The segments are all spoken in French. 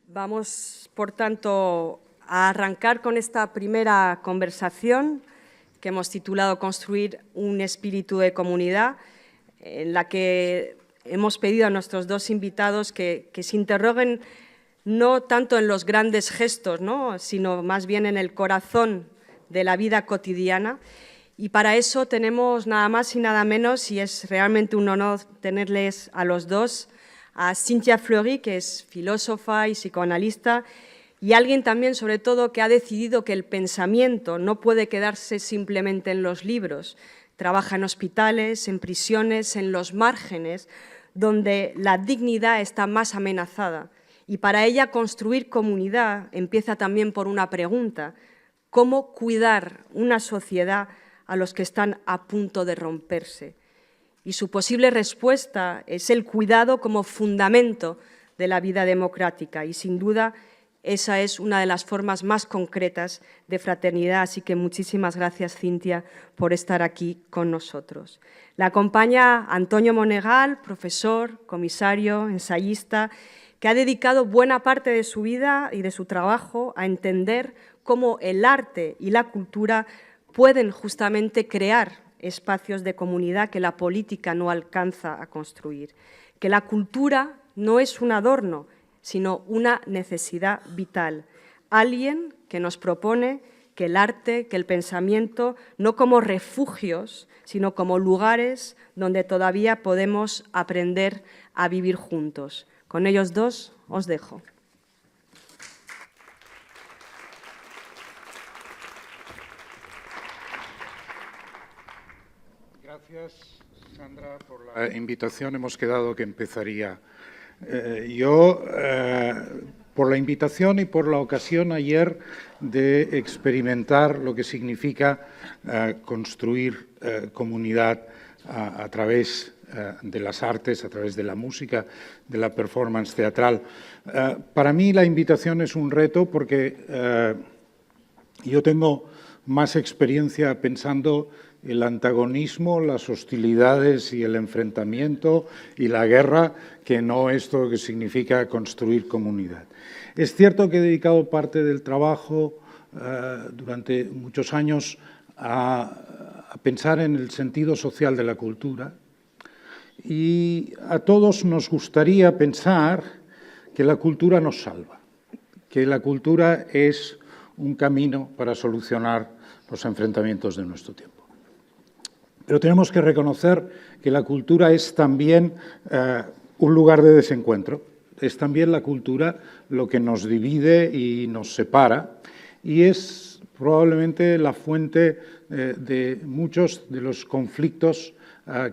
Vamos, por tanto, a arrancar con esta primera conversación que hemos titulado Construir un espíritu de comunidad, en la que hemos pedido a nuestros dos invitados que se interroguen no tanto en los grandes gestos, ¿no?, sino más bien en el corazón de la vida cotidiana. Y para eso tenemos nada más y nada menos, y es realmente un honor tenerles a los dos, a Cynthia Fleury, que es filósofa y psicoanalista, y alguien también, sobre todo, que ha decidido que el pensamiento no puede quedarse simplemente en los libros. Trabaja en hospitales, en prisiones, en los márgenes, donde la dignidad está más amenazada. Y para ella construir comunidad empieza también por una pregunta: ¿cómo cuidar una sociedad a los que están a punto de romperse? Y su posible respuesta es el cuidado como fundamento de la vida democrática, y sin duda esa es una de las formas más concretas de fraternidad. Así que muchísimas gracias, Cynthia, por estar aquí con nosotros. La acompaña Antonio Monegal, profesor, comisario, ensayista, que ha dedicado buena parte de su vida y de su trabajo a entender cómo el arte y la cultura pueden justamente crear espacios de comunidad que la política no alcanza a construir, que la cultura no es un adorno, sino una necesidad vital. Alguien que nos propone que el arte, que el pensamiento, no como refugios, sino como lugares donde todavía podemos aprender a vivir juntos. Con ellos dos os dejo. Gracias, Sandra, por la invitación. Hemos quedado que empezaría yo, por la invitación y por la ocasión ayer de experimentar lo que significa construir comunidad a través de las artes, a través de la música, de la performance teatral. Para mí la invitación es un reto porque yo tengo más experiencia pensando el antagonismo, las hostilidades y el enfrentamiento y la guerra, que no esto que significa construir comunidad. Es cierto que he dedicado parte del trabajo durante muchos años a pensar en el sentido social de la cultura, y a todos nos gustaría pensar que la cultura nos salva, que la cultura es un camino para solucionar los enfrentamientos de nuestro tiempo. Pero tenemos que reconocer que la cultura es también un lugar de desencuentro. Es también la cultura lo que nos divide y nos separa, y es probablemente la fuente de muchos de los conflictos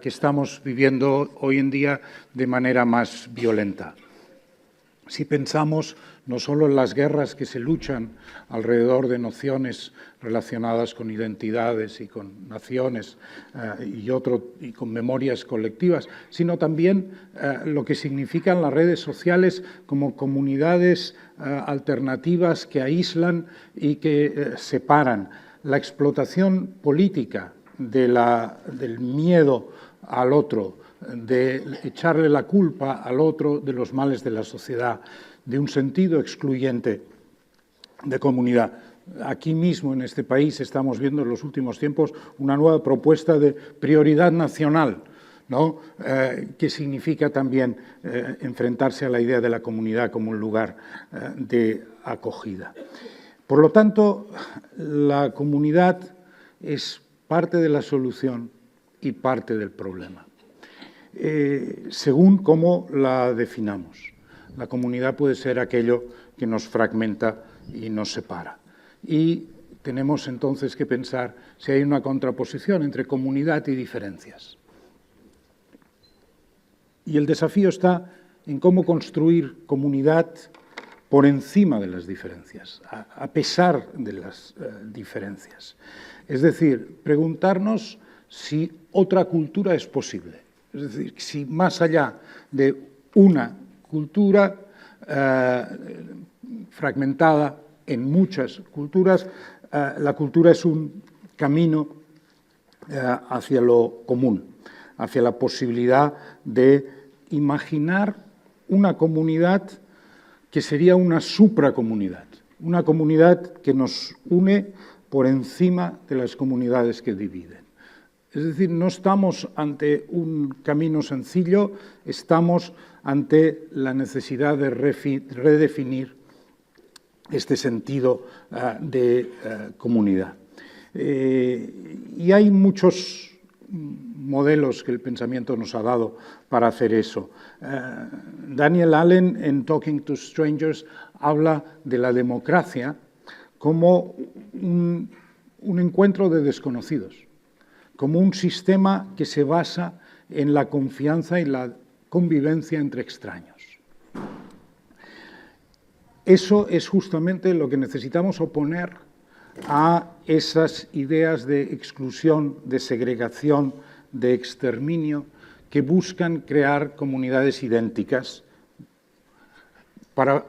que estamos viviendo hoy en día de manera más violenta. Si pensamos no solo en las guerras que se luchan alrededor de nociones relacionadas con identidades y con naciones y con memorias colectivas, sino también lo que significan las redes sociales como comunidades alternativas que aíslan y que separan. La explotación política del miedo al otro, de echarle la culpa al otro de los males de la sociedad, de un sentido excluyente de comunidad. Aquí mismo, en este país, estamos viendo en los últimos tiempos una nueva propuesta de prioridad nacional, ¿no? Que significa también enfrentarse a la idea de la comunidad como un lugar de acogida. Por lo tanto, la comunidad es parte de la solución y parte del problema, según cómo la definamos. La comunidad puede ser aquello que nos fragmenta y nos separa. Y tenemos entonces que pensar si hay una contraposición entre comunidad y diferencias. Y el desafío está en cómo construir comunidad por encima de las diferencias, a pesar de las diferencias. Es decir, preguntarnos si otra cultura es posible. Es decir, si más allá de una cultura fragmentada en muchas culturas, la cultura es un camino hacia lo común, hacia la posibilidad de imaginar una comunidad que sería una supracomunidad, una comunidad que nos une por encima de las comunidades que dividen. Es decir, no estamos ante un camino sencillo, estamos ante la necesidad de redefinir este sentido de comunidad. Y hay muchos modelos que el pensamiento nos ha dado para hacer eso. Daniel Allen, en Talking to Strangers, habla de la democracia como un encuentro de desconocidos, como un sistema que se basa en la confianza y la convivencia entre extraños. Eso es justamente lo que necesitamos oponer a esas ideas de exclusión, de segregación, de exterminio, que buscan crear comunidades idénticas para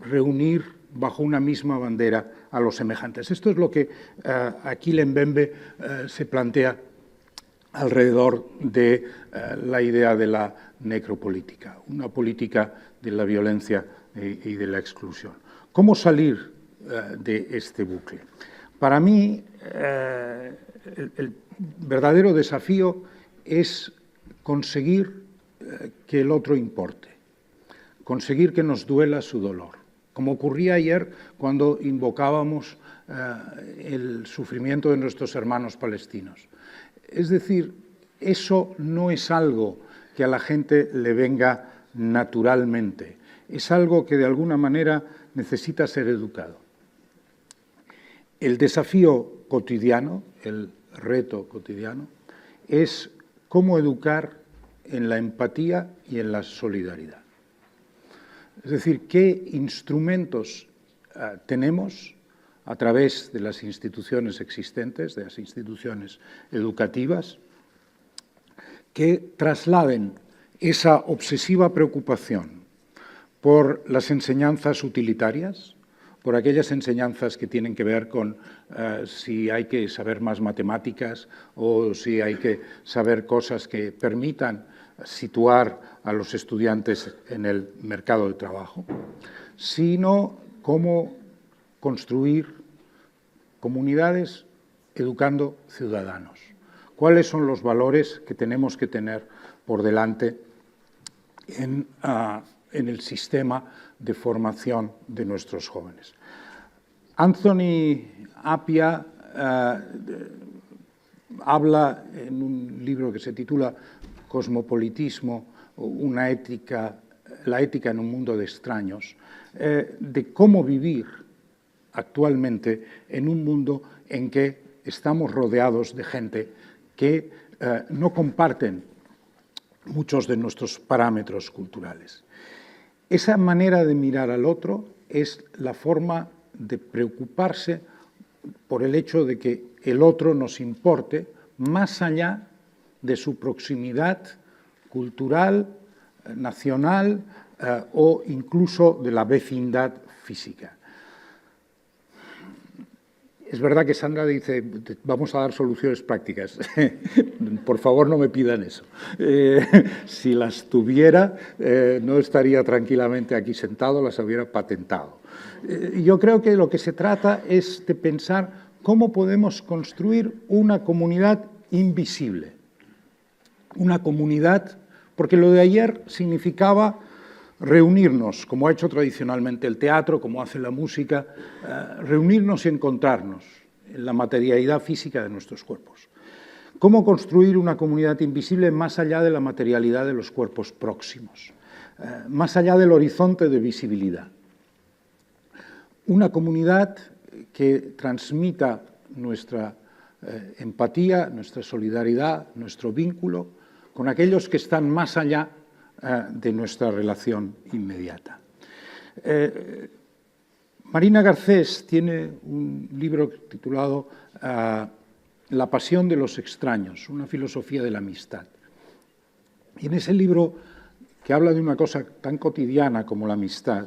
reunir bajo una misma bandera a los semejantes. Esto es lo que Achille Mbembe se plantea alrededor de la idea de la necropolítica, una política de la violencia y de la exclusión. ¿Cómo salir de este bucle? Para mí, el verdadero desafío es conseguir que el otro importe, conseguir que nos duela su dolor, como ocurría ayer cuando invocábamos el sufrimiento de nuestros hermanos palestinos. Es decir, eso no es algo que a la gente le venga naturalmente, es algo que de alguna manera necesita ser educado. El desafío cotidiano, el reto cotidiano, es cómo educar en la empatía y en la solidaridad. Es decir, qué instrumentos tenemos a través de las instituciones existentes, de las instituciones educativas, que trasladen esa obsesiva preocupación por las enseñanzas utilitarias, por aquellas enseñanzas que tienen que ver con si hay que saber más matemáticas o si hay que saber cosas que permitan situar a los estudiantes en el mercado de trabajo, sino cómo construir comunidades educando ciudadanos. ¿Cuáles son los valores que tenemos que tener por delante en el sistema de formación de nuestros jóvenes? Anthony Appiah habla en un libro que se titula Cosmopolitismo, la ética en un mundo de extraños, de cómo vivir actualmente en un mundo en que estamos rodeados de gente que no comparten muchos de nuestros parámetros culturales. Esa manera de mirar al otro es la forma de preocuparse por el hecho de que el otro nos importe más allá de su proximidad cultural, nacional o incluso de la vecindad física. Es verdad que Sandra dice, vamos a dar soluciones prácticas. Por favor, no me pidan eso. Si las tuviera, no estaría tranquilamente aquí sentado, las hubiera patentado. Yo creo que lo que se trata es de pensar cómo podemos construir una comunidad invisible. Una comunidad, porque lo de ayer significaba reunirnos, como ha hecho tradicionalmente el teatro, como hace la música, reunirnos y encontrarnos en la materialidad física de nuestros cuerpos. ¿Cómo construir una comunidad invisible más allá de la materialidad de los cuerpos próximos? Más allá del horizonte de visibilidad. Una comunidad que transmita nuestra empatía, nuestra solidaridad, nuestro vínculo con aquellos que están más allá de nuestra relación inmediata. Marina Garcés tiene un libro titulado La pasión de los extraños, una filosofía de la amistad. Y en ese libro, que habla de una cosa tan cotidiana como la amistad,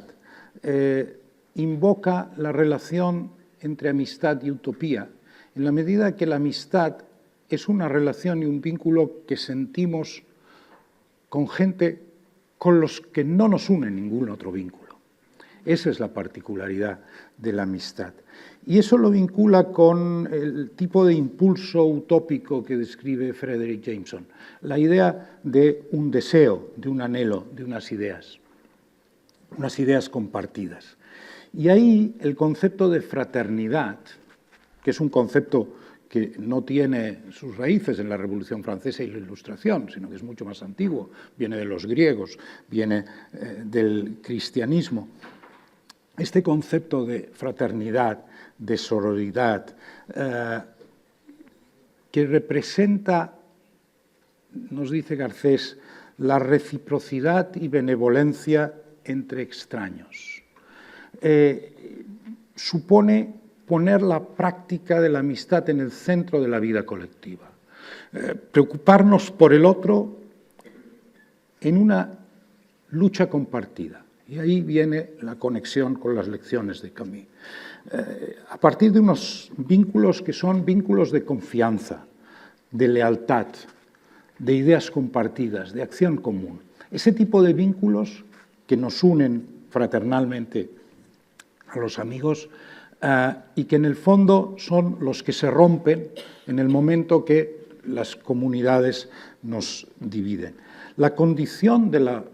invoca la relación entre amistad y utopía, en la medida que la amistad es una relación y un vínculo que sentimos con gente con los que no nos une ningún otro vínculo. Esa es la particularidad de la amistad. Y eso lo vincula con el tipo de impulso utópico que describe Frederick Jameson, la idea de un deseo, de un anhelo, de unas ideas compartidas. Y ahí el concepto de fraternidad, que es un concepto que no tiene sus raíces en la Revolución Francesa y la Ilustración, sino que es mucho más antiguo, viene de los griegos, viene del cristianismo. Este concepto de fraternidad, de sororidad, que representa, nos dice Garcés, la reciprocidad y benevolencia entre extraños. Supone poner la práctica de la amistad en el centro de la vida colectiva. Preocuparnos por el otro en una lucha compartida. Y ahí viene la conexión con las lecciones de Camus. A partir de unos vínculos que son vínculos de confianza, de lealtad, de ideas compartidas, de acción común. Ese tipo de vínculos que nos unen fraternalmente a los amigos y que en el fondo son los que se rompen en el momento que las comunidades nos dividen. La condición de la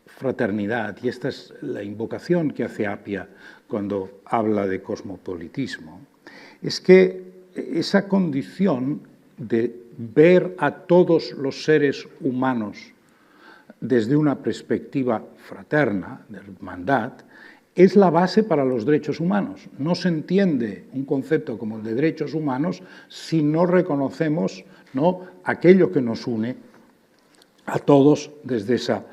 fraternidad, y esta es la invocación que hace Appia cuando habla de cosmopolitismo, es que esa condición de ver a todos los seres humanos desde una perspectiva fraterna, de hermandad, es la base para los derechos humanos. No se entiende un concepto como el de derechos humanos si no reconocemos, ¿no?, aquello que nos une a todos desde esa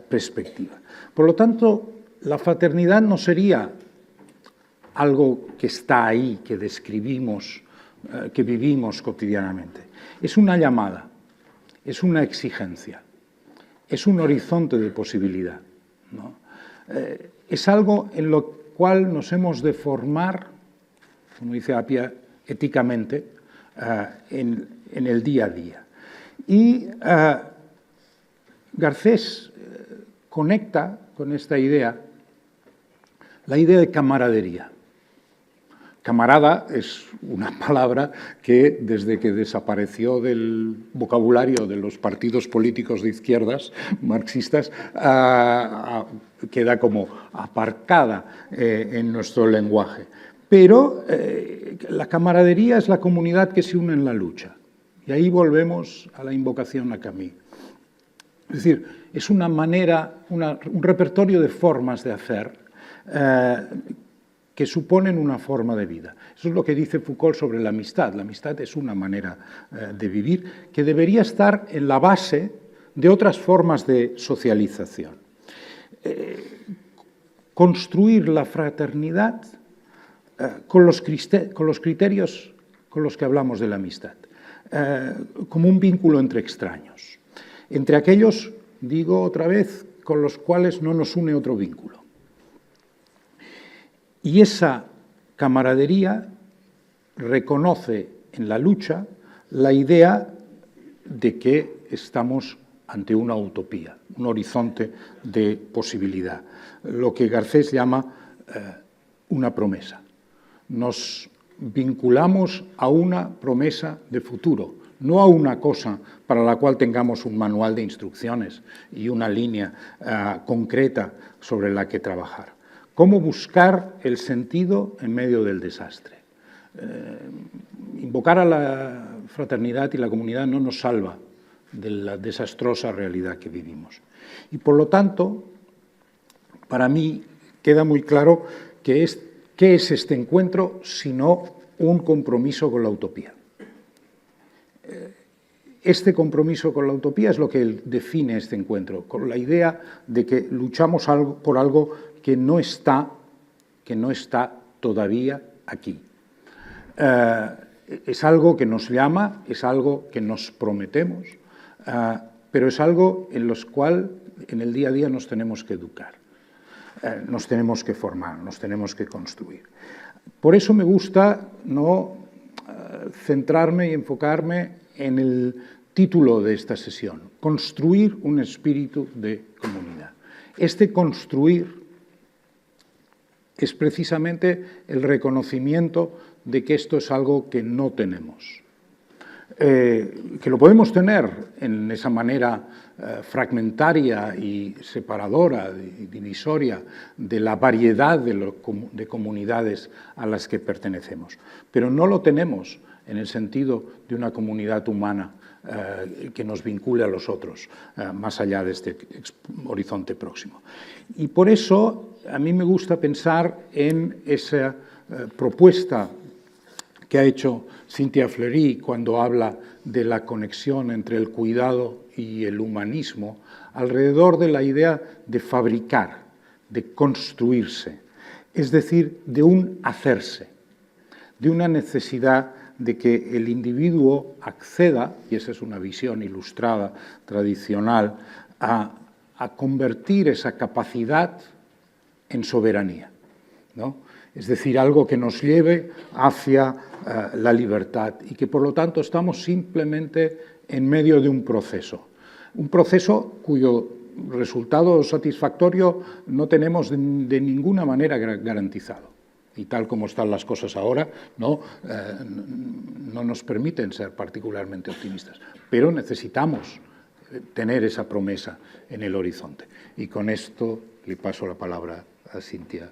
perspectiva. Por lo tanto, la fraternidad no sería algo que está ahí, que describimos, que vivimos cotidianamente. Es una llamada, es una exigencia, es un horizonte de posibilidad, ¿no? Es algo en lo cual nos hemos de formar, como dice Appia, éticamente, en el día a día. Y Garcés conecta con esta idea la idea de camaradería. Camarada es una palabra que desde que desapareció del vocabulario de los partidos políticos de izquierdas marxistas queda como aparcada en nuestro lenguaje. Pero la camaradería es la comunidad que se une en la lucha. Y ahí volvemos a la invocación a Camus. Es decir, es una manera, un repertorio de formas de hacer que suponen una forma de vida. Eso es lo que dice Foucault sobre la amistad. La amistad es una manera de vivir que debería estar en la base de otras formas de socialización. Construir la fraternidad con los criterios con los que hablamos de la amistad, como un vínculo entre extraños, entre aquellos, digo otra vez, con los cuales no nos une otro vínculo. Y esa camaradería reconoce en la lucha la idea de que estamos ante una utopía, un horizonte de posibilidad, lo que Garcés llama una promesa. Nos vinculamos a una promesa de futuro, no a una cosa para la cual tengamos un manual de instrucciones y una línea concreta sobre la que trabajar. ¿Cómo buscar el sentido en medio del desastre? Invocar a la fraternidad y la comunidad no nos salva de la desastrosa realidad que vivimos. Y por lo tanto, para mí queda muy claro qué es este encuentro sino un compromiso con la utopía. Este compromiso con la utopía es lo que define este encuentro, con la idea de que luchamos por algo que no está todavía aquí. Es algo que nos llama, es algo que nos prometemos, pero es algo en lo cual en el día a día nos tenemos que educar, nos tenemos que formar, nos tenemos que construir. Por eso me gusta centrarme y enfocarme en el título de esta sesión, construir un espíritu de comunidad. Este construir es precisamente el reconocimiento de que esto es algo que no tenemos. Que lo podemos tener en esa manera fragmentaria y separadora, y divisoria de la variedad de comunidades a las que pertenecemos, pero no lo tenemos en el sentido de una comunidad humana que nos vincule a los otros, más allá de este horizonte próximo. Y por eso a mí me gusta pensar en esa propuesta que ha hecho Cynthia Fleury cuando habla de la conexión entre el cuidado y el humanismo, alrededor de la idea de fabricar, de construirse, es decir, de un hacerse, de una necesidad de que el individuo acceda, y esa es una visión ilustrada, tradicional, a convertir esa capacidad en soberanía, ¿no? Es decir, algo que nos lleve hacia la libertad y que, por lo tanto, estamos simplemente en medio de un proceso cuyo resultado satisfactorio no tenemos de ninguna manera garantizado. Y tal como están las cosas ahora, no nos permiten ser particularmente optimistas. Pero necesitamos tener esa promesa en el horizonte. Y con esto le paso la palabra a Cynthia.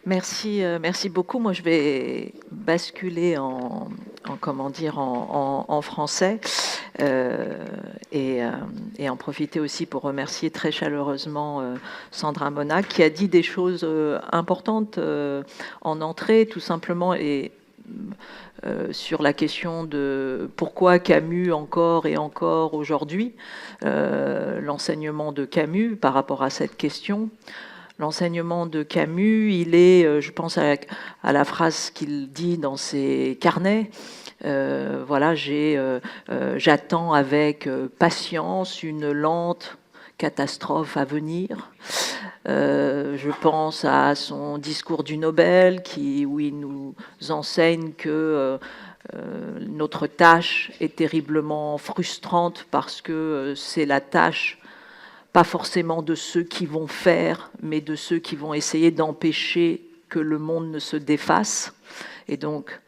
Merci beaucoup. Moi, je vais basculer en français et en profiter aussi pour remercier très chaleureusement Sandra Mona, qui a dit des choses importantes en entrée, tout simplement, et sur la question de pourquoi Camus encore et encore aujourd'hui, l'enseignement de Camus par rapport à cette question. L'enseignement de Camus, il est, je pense à la phrase qu'il dit dans ses carnets, voilà, j'attends avec patience une lente catastrophe à venir. Je pense à son discours du Nobel, où il nous enseigne que notre tâche est terriblement frustrante parce que c'est la tâche pas forcément de ceux qui vont faire, mais de ceux qui vont essayer d'empêcher que le monde ne se défasse. Et donc,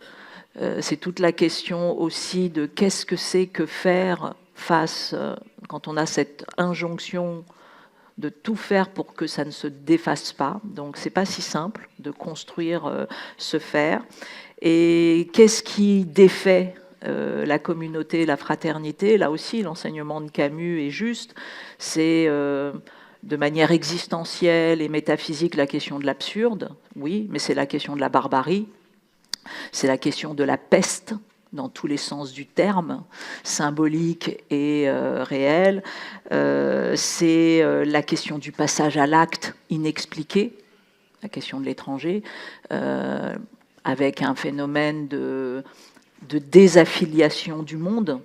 c'est toute la question aussi de qu'est-ce que c'est que faire face, quand on a cette injonction de tout faire pour que ça ne se défasse pas. Donc, c'est pas si simple de construire ce faire. Et qu'est-ce qui défait la communauté, la fraternité? Là aussi, l'enseignement de Camus est juste. C'est de manière existentielle et métaphysique la question de l'absurde, oui, mais c'est la question de la barbarie, c'est la question de la peste, dans tous les sens du terme, symbolique et réel. C'est la question du passage à l'acte inexpliqué, la question de l'étranger, avec un phénomène de désaffiliation du monde,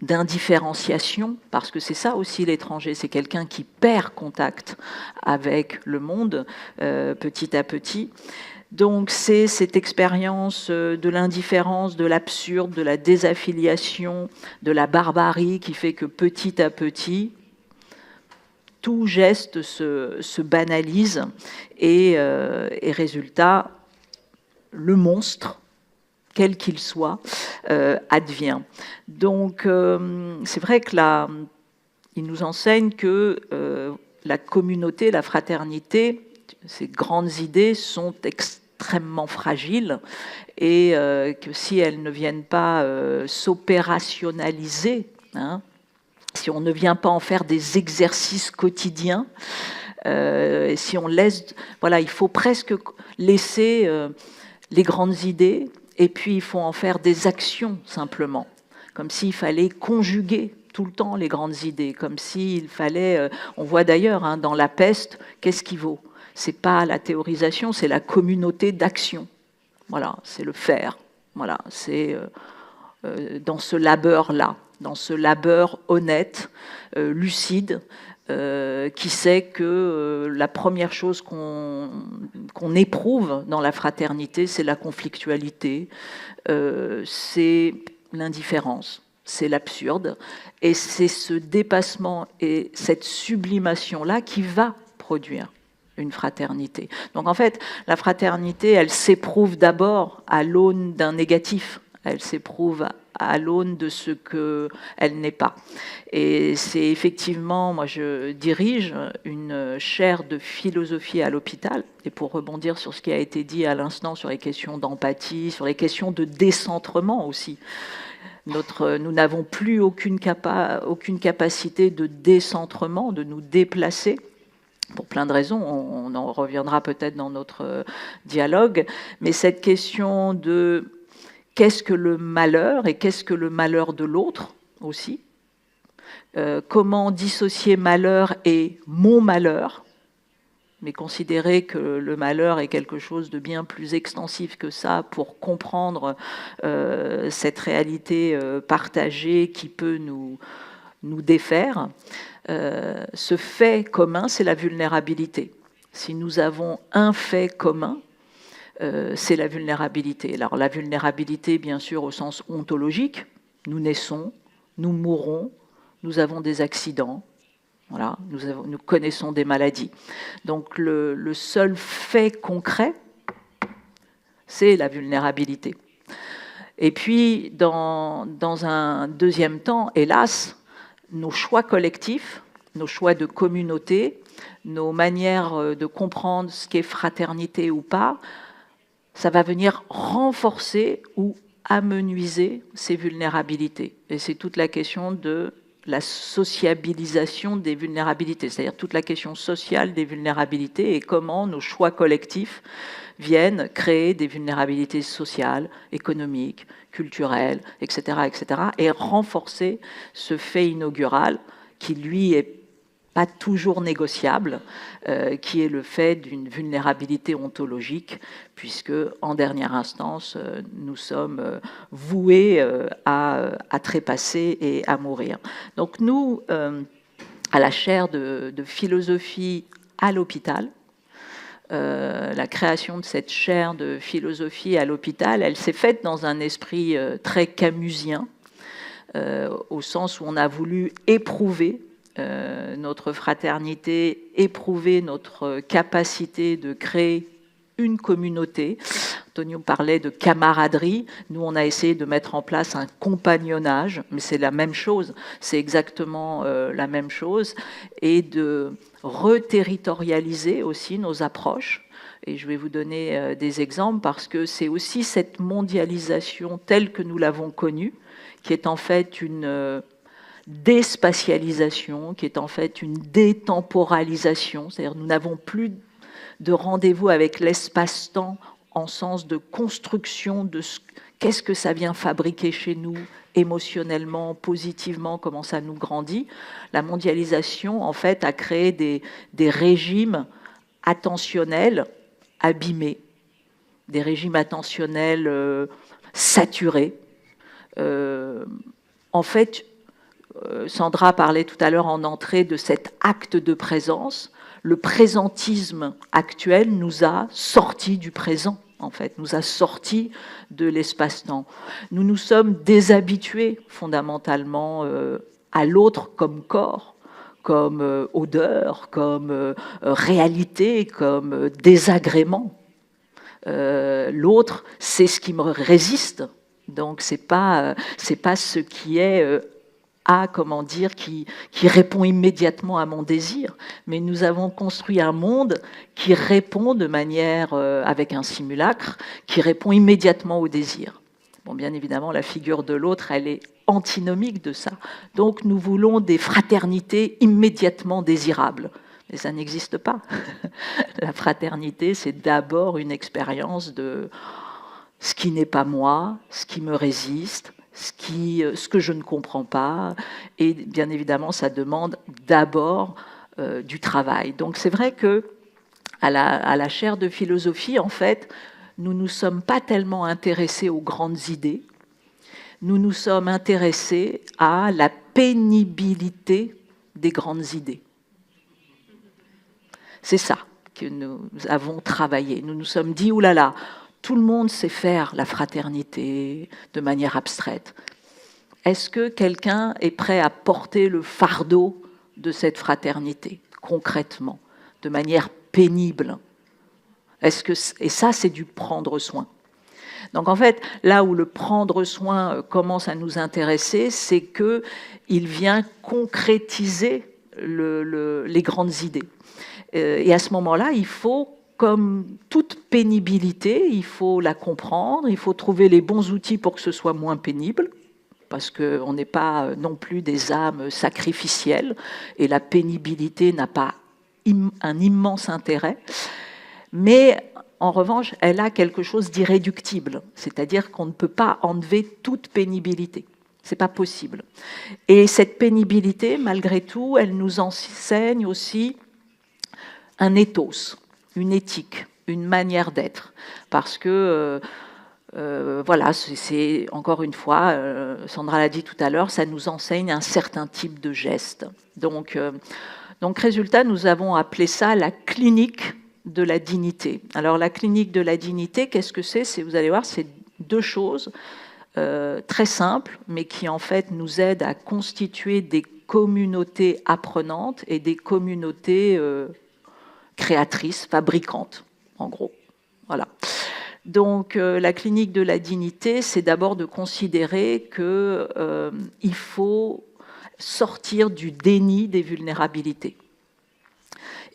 d'indifférenciation, parce que c'est ça aussi l'étranger, c'est quelqu'un qui perd contact avec le monde petit à petit. Donc c'est cette expérience de l'indifférence, de l'absurde, de la désaffiliation, de la barbarie qui fait que petit à petit, tout geste se banalise et résultat, le monstre, quel qu'il soit, advient. Donc, c'est vrai que il nous enseigne que la communauté, la fraternité, ces grandes idées sont extrêmement fragiles et que si elles ne viennent pas s'opérationnaliser, hein, si on ne vient pas en faire des exercices quotidiens, si on laisse... Voilà, il faut presque laisser les grandes idées, et puis il faut en faire des actions simplement, comme s'il fallait conjuguer tout le temps les grandes idées, comme s'il fallait... on voit d'ailleurs hein, dans la peste, qu'est-ce qui vaut? C'est pas la théorisation, c'est la communauté d'action. Voilà, c'est le faire. Voilà, c'est dans ce labeur-là, dans ce labeur honnête, lucide, qui sait que la première chose qu'on éprouve dans la fraternité, c'est la conflictualité, c'est l'indifférence, c'est l'absurde, et c'est ce dépassement et cette sublimation-là qui va produire une fraternité. Donc en fait, la fraternité, elle s'éprouve d'abord à l'aune d'un négatif, elle s'éprouve à l'aune de ce qu'elle n'est pas. Et c'est effectivement, moi je dirige une chaire de philosophie à l'hôpital, et pour rebondir sur ce qui a été dit à l'instant sur les questions d'empathie, sur les questions de décentrement aussi, nous n'avons plus aucune capacité de décentrement, de nous déplacer, pour plein de raisons, on en reviendra peut-être dans notre dialogue, mais cette question de qu'est-ce que le malheur et qu'est-ce que le malheur de l'autre aussi, comment dissocier malheur et mon malheur, mais considérer que le malheur est quelque chose de bien plus extensif que ça pour comprendre cette réalité partagée qui peut nous défaire. Ce fait commun, c'est la vulnérabilité. Si nous avons un fait commun, c'est la vulnérabilité. Alors la vulnérabilité, bien sûr, au sens ontologique, nous naissons, nous mourons, nous avons des accidents, voilà, nous connaissons des maladies. Donc le seul fait concret, c'est la vulnérabilité. Et puis, dans un deuxième temps, hélas, nos choix collectifs, nos choix de communauté, nos manières de comprendre ce qu'est fraternité ou pas, ça va venir renforcer ou amenuiser ces vulnérabilités. Et c'est toute la question de la sociabilisation des vulnérabilités, c'est-à-dire toute la question sociale des vulnérabilités et comment nos choix collectifs viennent créer des vulnérabilités sociales, économiques, culturelles, etc., etc., et renforcer ce fait inaugural qui, lui, est pas toujours négociable, qui est le fait d'une vulnérabilité ontologique, puisque, en dernière instance, nous sommes voués à trépasser et à mourir. Donc nous, à la chaire de philosophie à l'hôpital, la création de cette chaire de philosophie à l'hôpital, elle s'est faite dans un esprit très camusien, au sens où on a voulu éprouver notre fraternité, éprouver notre capacité de créer une communauté. Antonio parlait de camaraderie. Nous, on a essayé de mettre en place un compagnonnage, mais c'est la même chose, c'est exactement la même chose, et de reterritorialiser aussi nos approches. Et je vais vous donner des exemples, parce que c'est aussi cette mondialisation telle que nous l'avons connue, qui est en fait une déspatialisation, qui est en fait une détemporalisation, c'est-à-dire nous n'avons plus de rendez-vous avec l'espace-temps en sens de construction de qu'est-ce que ça vient fabriquer chez nous émotionnellement, positivement, comment ça nous grandit. La mondialisation, en fait, a créé des régimes attentionnels abîmés, des régimes attentionnels saturés. En fait, Sandra parlait tout à l'heure en entrée de cet acte de présence. Le présentisme actuel nous a sortis du présent, en fait, nous a sortis de l'espace-temps. Nous nous sommes déshabitués fondamentalement à l'autre comme corps, comme odeur, comme réalité, comme désagrément. L'autre, c'est ce qui me résiste, donc c'est pas ce qui est comment dire, qui répond immédiatement à mon désir, mais nous avons construit un monde qui répond de manière, avec un simulacre, qui répond immédiatement au désir. Bon, bien évidemment, la figure de l'autre, elle est antinomique de ça. Donc nous voulons des fraternités immédiatement désirables. Mais ça n'existe pas. La fraternité, c'est d'abord une expérience de ce qui n'est pas moi, ce qui me résiste, ce que je ne comprends pas, et bien évidemment, ça demande d'abord du travail. Donc c'est vrai que à la chaire de philosophie, en fait, nous ne nous sommes pas tellement intéressés aux grandes idées, nous nous sommes intéressés à la pénibilité des grandes idées. C'est ça que nous avons travaillé. Nous nous sommes dit, oulala, tout le monde sait faire la fraternité de manière abstraite. est-ce que quelqu'un est prêt à porter le fardeau de cette fraternité, concrètement, de manière pénible? Et ça, c'est du prendre soin. Donc en fait, là où le prendre soin commence à nous intéresser, c'est qu'il vient concrétiser les grandes idées. Et à ce moment-là, il faut, comme toute pénibilité, il faut la comprendre, il faut trouver les bons outils pour que ce soit moins pénible, parce qu'on n'est pas non plus des âmes sacrificielles, et la pénibilité n'a pas un immense intérêt. Mais en revanche, elle a quelque chose d'irréductible, c'est-à-dire qu'on ne peut pas enlever toute pénibilité. Ce n'est pas possible. Et cette pénibilité, malgré tout, elle nous enseigne aussi un ethos, une éthique, une manière d'être. Parce que, voilà, c'est encore une fois, Sandra l'a dit tout à l'heure, ça nous enseigne un certain type de geste. Donc résultat, nous avons appelé ça la clinique de la dignité. Alors la clinique de la dignité, qu'est-ce que c'est? Vous allez voir, c'est deux choses très simples, mais qui en fait nous aident à constituer des communautés apprenantes et des communautés créatrices, fabricantes, en gros. Voilà. Donc la clinique de la dignité, c'est d'abord de considérer qu'il faut sortir du déni des vulnérabilités.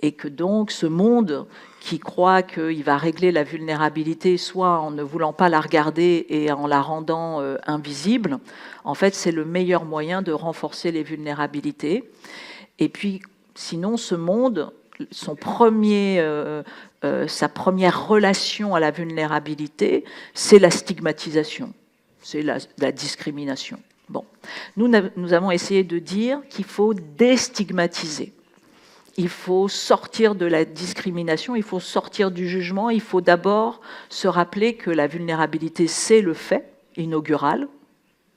Et que donc ce monde qui croit qu'il va régler la vulnérabilité soit en ne voulant pas la regarder et en la rendant invisible, en fait c'est le meilleur moyen de renforcer les vulnérabilités. Et puis sinon ce monde, sa première relation à la vulnérabilité, c'est la stigmatisation, c'est la discrimination. Bon. Nous avons essayé de dire qu'il faut déstigmatiser. Il faut sortir de la discrimination, il faut sortir du jugement, il faut d'abord se rappeler que la vulnérabilité, c'est le fait inaugural.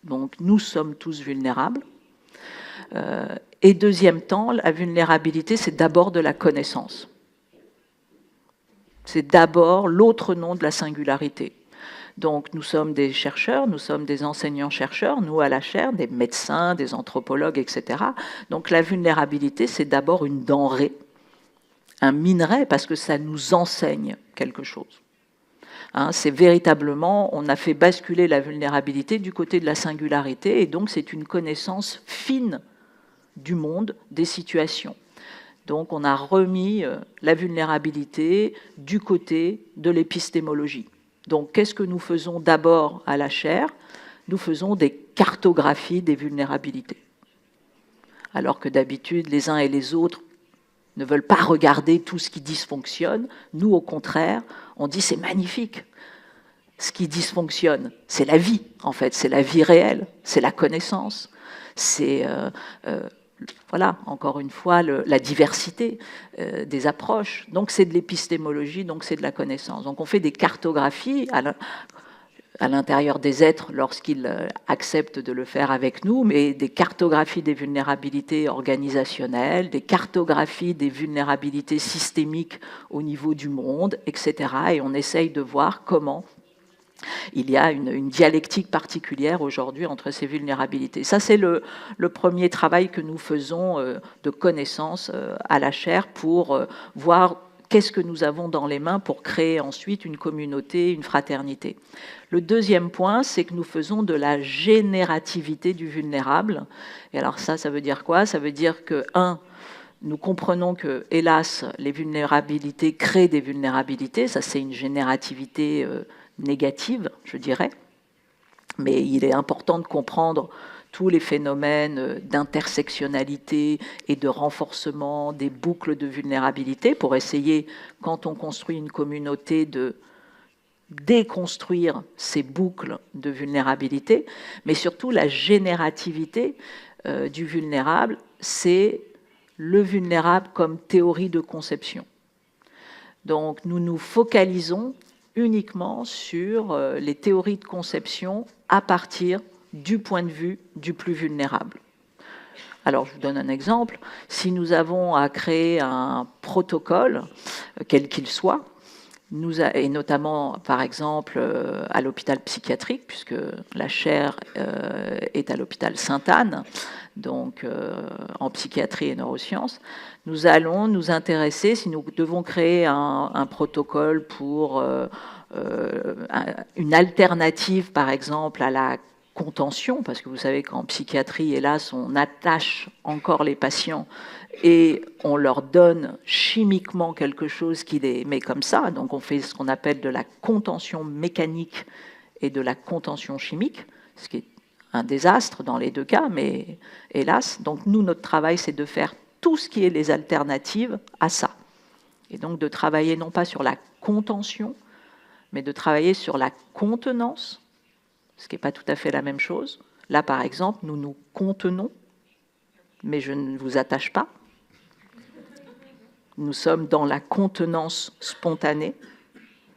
Donc nous sommes tous vulnérables. Et deuxième temps, la vulnérabilité, c'est d'abord de la connaissance. C'est d'abord l'autre nom de la singularité. Donc nous sommes des chercheurs, nous sommes des enseignants-chercheurs, nous à la chaire, des médecins, des anthropologues, etc. Donc la vulnérabilité, c'est d'abord une denrée, un minerai, parce que ça nous enseigne quelque chose. Hein, c'est véritablement, on a fait basculer la vulnérabilité du côté de la singularité, et donc c'est une connaissance fine du monde, des situations. Donc on a remis la vulnérabilité du côté de l'épistémologie. Donc, qu'est-ce que nous faisons d'abord à la chaire? Nous faisons des cartographies des vulnérabilités. Alors que d'habitude, les uns et les autres ne veulent pas regarder tout ce qui dysfonctionne. Nous, au contraire, on dit c'est magnifique. Ce qui dysfonctionne, c'est la vie, en fait. C'est la vie réelle, c'est la connaissance. C'est, voilà, encore une fois, la diversité des approches. Donc c'est de l'épistémologie, donc c'est de la connaissance. Donc on fait des cartographies à l'intérieur des êtres lorsqu'ils acceptent de le faire avec nous, mais des cartographies des vulnérabilités organisationnelles, des cartographies des vulnérabilités systémiques au niveau du monde, etc. Et on essaye de voir comment il y a une dialectique particulière aujourd'hui entre ces vulnérabilités. Ça, c'est le premier travail que nous faisons de connaissance à la chaire pour voir qu'est-ce que nous avons dans les mains pour créer ensuite une communauté, une fraternité. Le deuxième point, c'est que nous faisons de la générativité du vulnérable. Et alors ça veut dire quoi? Ça veut dire que, nous comprenons que, hélas, les vulnérabilités créent des vulnérabilités. Ça, c'est une générativité négative, je dirais, mais il est important de comprendre tous les phénomènes d'intersectionnalité et de renforcement des boucles de vulnérabilité pour essayer, quand on construit une communauté, de déconstruire ces boucles de vulnérabilité, mais surtout la générativité du vulnérable, c'est le vulnérable comme théorie de conception. Donc nous nous focalisons uniquement sur les théories de conception à partir du point de vue du plus vulnérable. Alors, je vous donne un exemple. Si nous avons à créer un protocole, quel qu'il soit, et notamment, par exemple, à l'hôpital psychiatrique, puisque la chaire est à l'hôpital Sainte-Anne, donc en psychiatrie et neurosciences, nous allons nous intéresser, si nous devons créer un protocole pour une alternative, par exemple, à la contention, parce que vous savez qu'en psychiatrie, hélas, on attache encore les patients et on leur donne chimiquement quelque chose qui les met comme ça. Donc on fait ce qu'on appelle de la contention mécanique et de la contention chimique, ce qui est un désastre dans les deux cas, mais hélas. Donc nous, notre travail, c'est de faire tout ce qui est les alternatives à ça. Et donc de travailler non pas sur la contention, mais de travailler sur la contenance, ce qui n'est pas tout à fait la même chose. Là, par exemple, nous nous contenons, mais je ne vous attache pas. Nous sommes dans la contenance spontanée,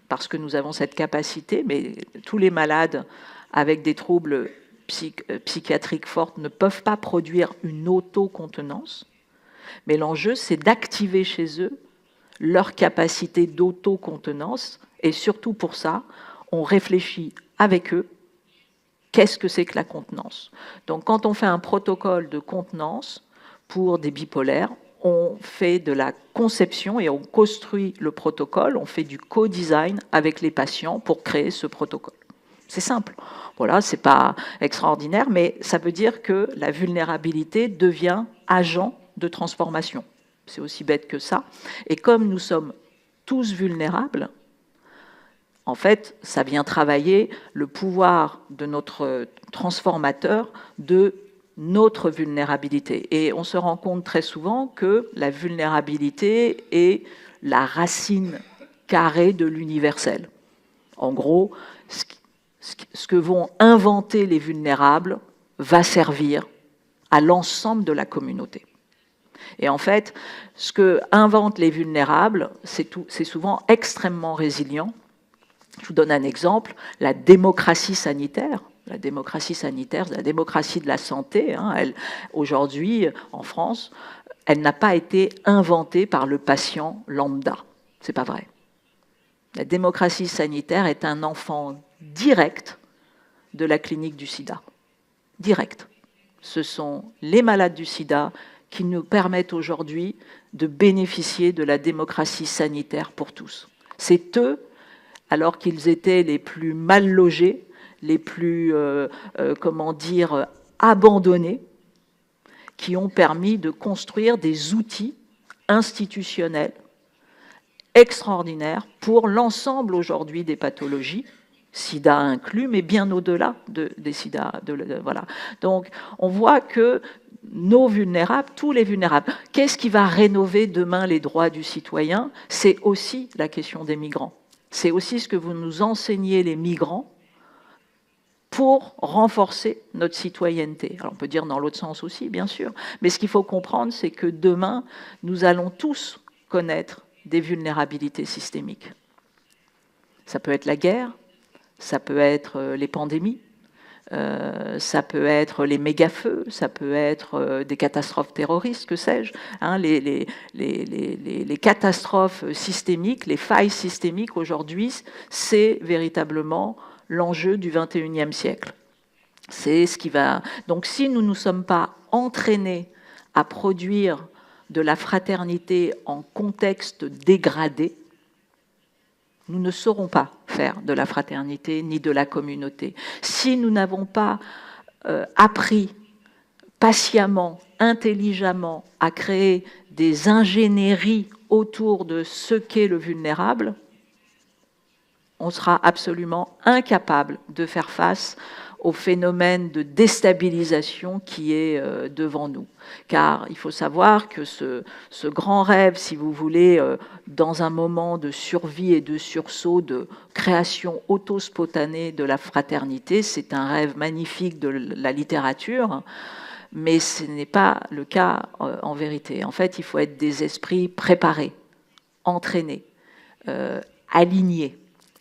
parce que nous avons cette capacité, mais tous les malades avec des troubles psychiatriques forts ne peuvent pas produire une autocontenance. Mais l'enjeu, c'est d'activer chez eux leur capacité d'autocontenance, et surtout pour ça, on réfléchit avec eux qu'est-ce que c'est que la contenance. Donc quand on fait un protocole de contenance pour des bipolaires, on fait de la conception et on construit le protocole, on fait du co-design avec les patients pour créer ce protocole. C'est simple. Voilà, c'est pas extraordinaire, mais ça veut dire que la vulnérabilité devient agent de transformation. C'est aussi bête que ça. Et comme nous sommes tous vulnérables, en fait, ça vient travailler le pouvoir de notre transformateur de notre vulnérabilité. Et on se rend compte très souvent que la vulnérabilité est la racine carrée de l'universel. En gros, ce que vont inventer les vulnérables va servir à l'ensemble de la communauté. Et en fait, ce que inventent les vulnérables, c'est souvent extrêmement résilient. Je vous donne un exemple, la démocratie sanitaire. La démocratie sanitaire, la démocratie de la santé, hein, aujourd'hui, en France, elle n'a pas été inventée par le patient lambda. C'est pas vrai. La démocratie sanitaire est un enfant direct de la clinique du sida. Direct. Ce sont les malades du sida qui nous permettent aujourd'hui de bénéficier de la démocratie sanitaire pour tous. C'est eux, alors qu'ils étaient les plus mal logés, les plus, abandonnés, qui ont permis de construire des outils institutionnels extraordinaires pour l'ensemble aujourd'hui des pathologies, sida inclus, mais bien au-delà des sida. Voilà. Donc, on voit que nos vulnérables, tous les vulnérables, qu'est-ce qui va rénover demain les droits du citoyen? C'est aussi la question des migrants. C'est aussi ce que vous nous enseignez, les migrants, pour renforcer notre citoyenneté. Alors on peut dire dans l'autre sens aussi, bien sûr, mais ce qu'il faut comprendre, c'est que demain, nous allons tous connaître des vulnérabilités systémiques. Ça peut être la guerre, ça peut être les pandémies, ça peut être les méga-feux, ça peut être des catastrophes terroristes, que sais-je. Hein, les catastrophes systémiques, les failles systémiques aujourd'hui, c'est véritablement l'enjeu du XXIe siècle. C'est ce qui va. Donc, si nous ne nous sommes pas entraînés à produire de la fraternité en contexte dégradé, nous ne saurons pas faire de la fraternité ni de la communauté. Si nous n'avons pas appris patiemment, intelligemment à créer des ingénieries autour de ce qu'est le vulnérable, on sera absolument incapable de faire face au phénomène de déstabilisation qui est devant nous. Car il faut savoir que ce grand rêve, si vous voulez, dans un moment de survie et de sursaut, de création auto-spontanée de la fraternité, c'est un rêve magnifique de la littérature, mais ce n'est pas le cas en vérité. En fait, il faut être des esprits préparés, entraînés, alignés.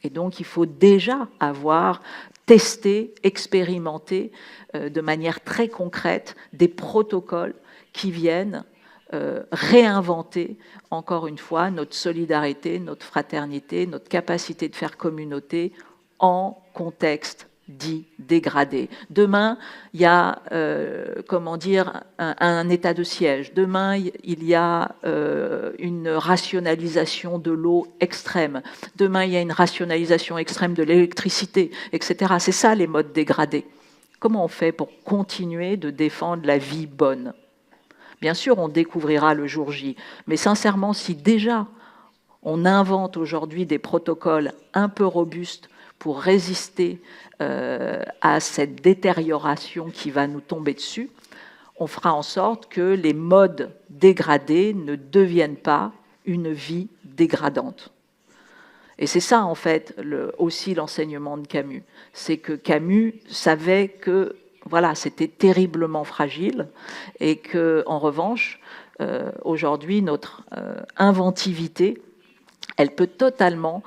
Et donc, il faut déjà avoir testé, expérimenté de manière très concrète des protocoles qui viennent réinventer, encore une fois, notre solidarité, notre fraternité, notre capacité de faire communauté en contexte dit dégradé. Demain, il y a, comment dire, un état de siège. Demain, il y a une rationalisation de l'eau extrême. Demain, il y a une rationalisation extrême de l'électricité, etc. C'est ça les modes dégradés. Comment on fait pour continuer de défendre la vie bonne? Bien sûr, on découvrira le jour J, mais sincèrement, si déjà on invente aujourd'hui des protocoles un peu robustes pour résister à cette détérioration qui va nous tomber dessus, on fera en sorte que les modes dégradés ne deviennent pas une vie dégradante. Et c'est ça, en fait, aussi l'enseignement de Camus. C'est que Camus savait que voilà, c'était terriblement fragile et que, en revanche, aujourd'hui, notre inventivité, elle peut totalement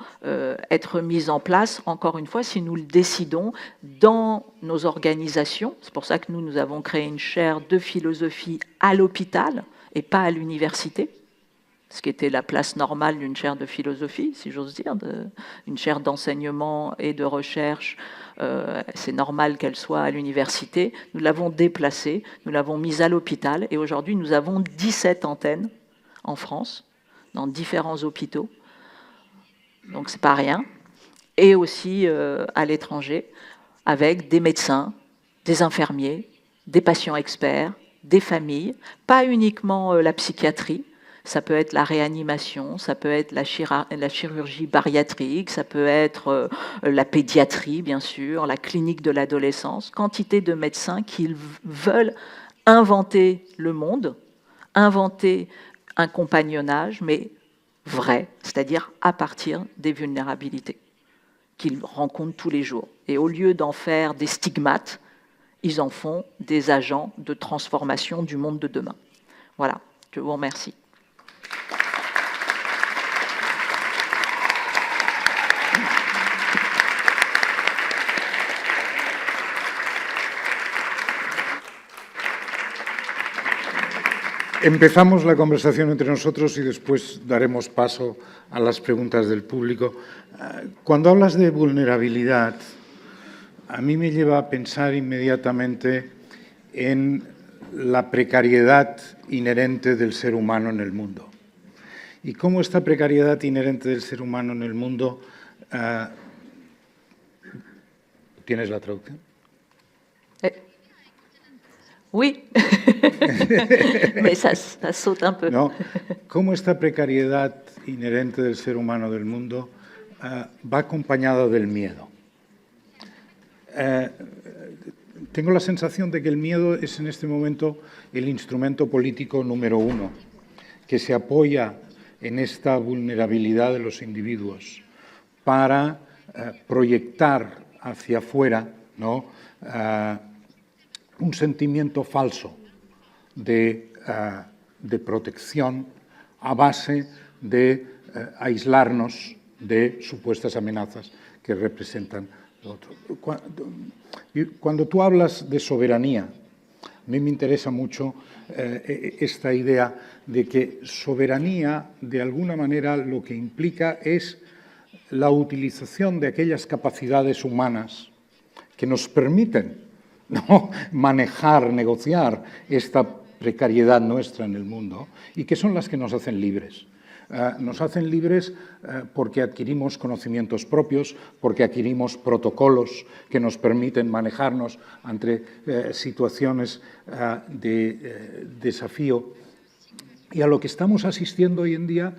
être mise en place, encore une fois, si nous le décidons dans nos organisations. C'est pour ça que nous avons créé une chaire de philosophie à l'hôpital et pas à l'université, ce qui était la place normale d'une chaire de philosophie, si j'ose dire, une chaire d'enseignement et de recherche. C'est normal qu'elle soit à l'université. Nous l'avons déplacée, nous l'avons mise à l'hôpital, et aujourd'hui, nous avons 17 antennes en France, dans différents hôpitaux. Donc c'est pas rien, et aussi à l'étranger, avec des médecins, des infirmiers, des patients experts, des familles, pas uniquement la psychiatrie, ça peut être la réanimation, ça peut être la chirurgie bariatrique, ça peut être la pédiatrie, bien sûr, la clinique de l'adolescence, quantité de médecins qui veulent inventer le monde, inventer un compagnonnage, mais vrai, c'est-à-dire à partir des vulnérabilités qu'ils rencontrent tous les jours. Et au lieu d'en faire des stigmates, ils en font des agents de transformation du monde de demain. Voilà, je vous remercie. Empezamos la conversación entre nosotros y después daremos paso a las preguntas del público. Cuando hablas de vulnerabilidad, a mí me lleva a pensar inmediatamente en la precariedad inherente del ser humano en el mundo. Y cómo esta precariedad inherente del ser humano en el mundo... ¿Tienes la traducción? Oui, mais ça saute un peu. No, cómo esta precariedad inherente del ser humano del mundo va acompañada del miedo. Tengo la sensación de que el miedo es en este momento el instrumento político número uno, que se apoya en esta vulnerabilidad de los individuos para proyectar hacia afuera, ¿no?, un sentimiento falso de protección a base de aislarnos de supuestas amenazas que representan lo otro. Cuando tú hablas de soberanía, a mí me interesa mucho esta idea de que soberanía, de alguna manera, lo que implica es la utilización de aquellas capacidades humanas que nos permiten, ¿no?, manejar, negociar esta precariedad nuestra en el mundo, y que son las que nos hacen libres. Nos hacen libres porque adquirimos conocimientos propios, porque adquirimos protocolos que nos permiten manejarnos ante situaciones de desafío. Y a lo que estamos asistiendo hoy en día,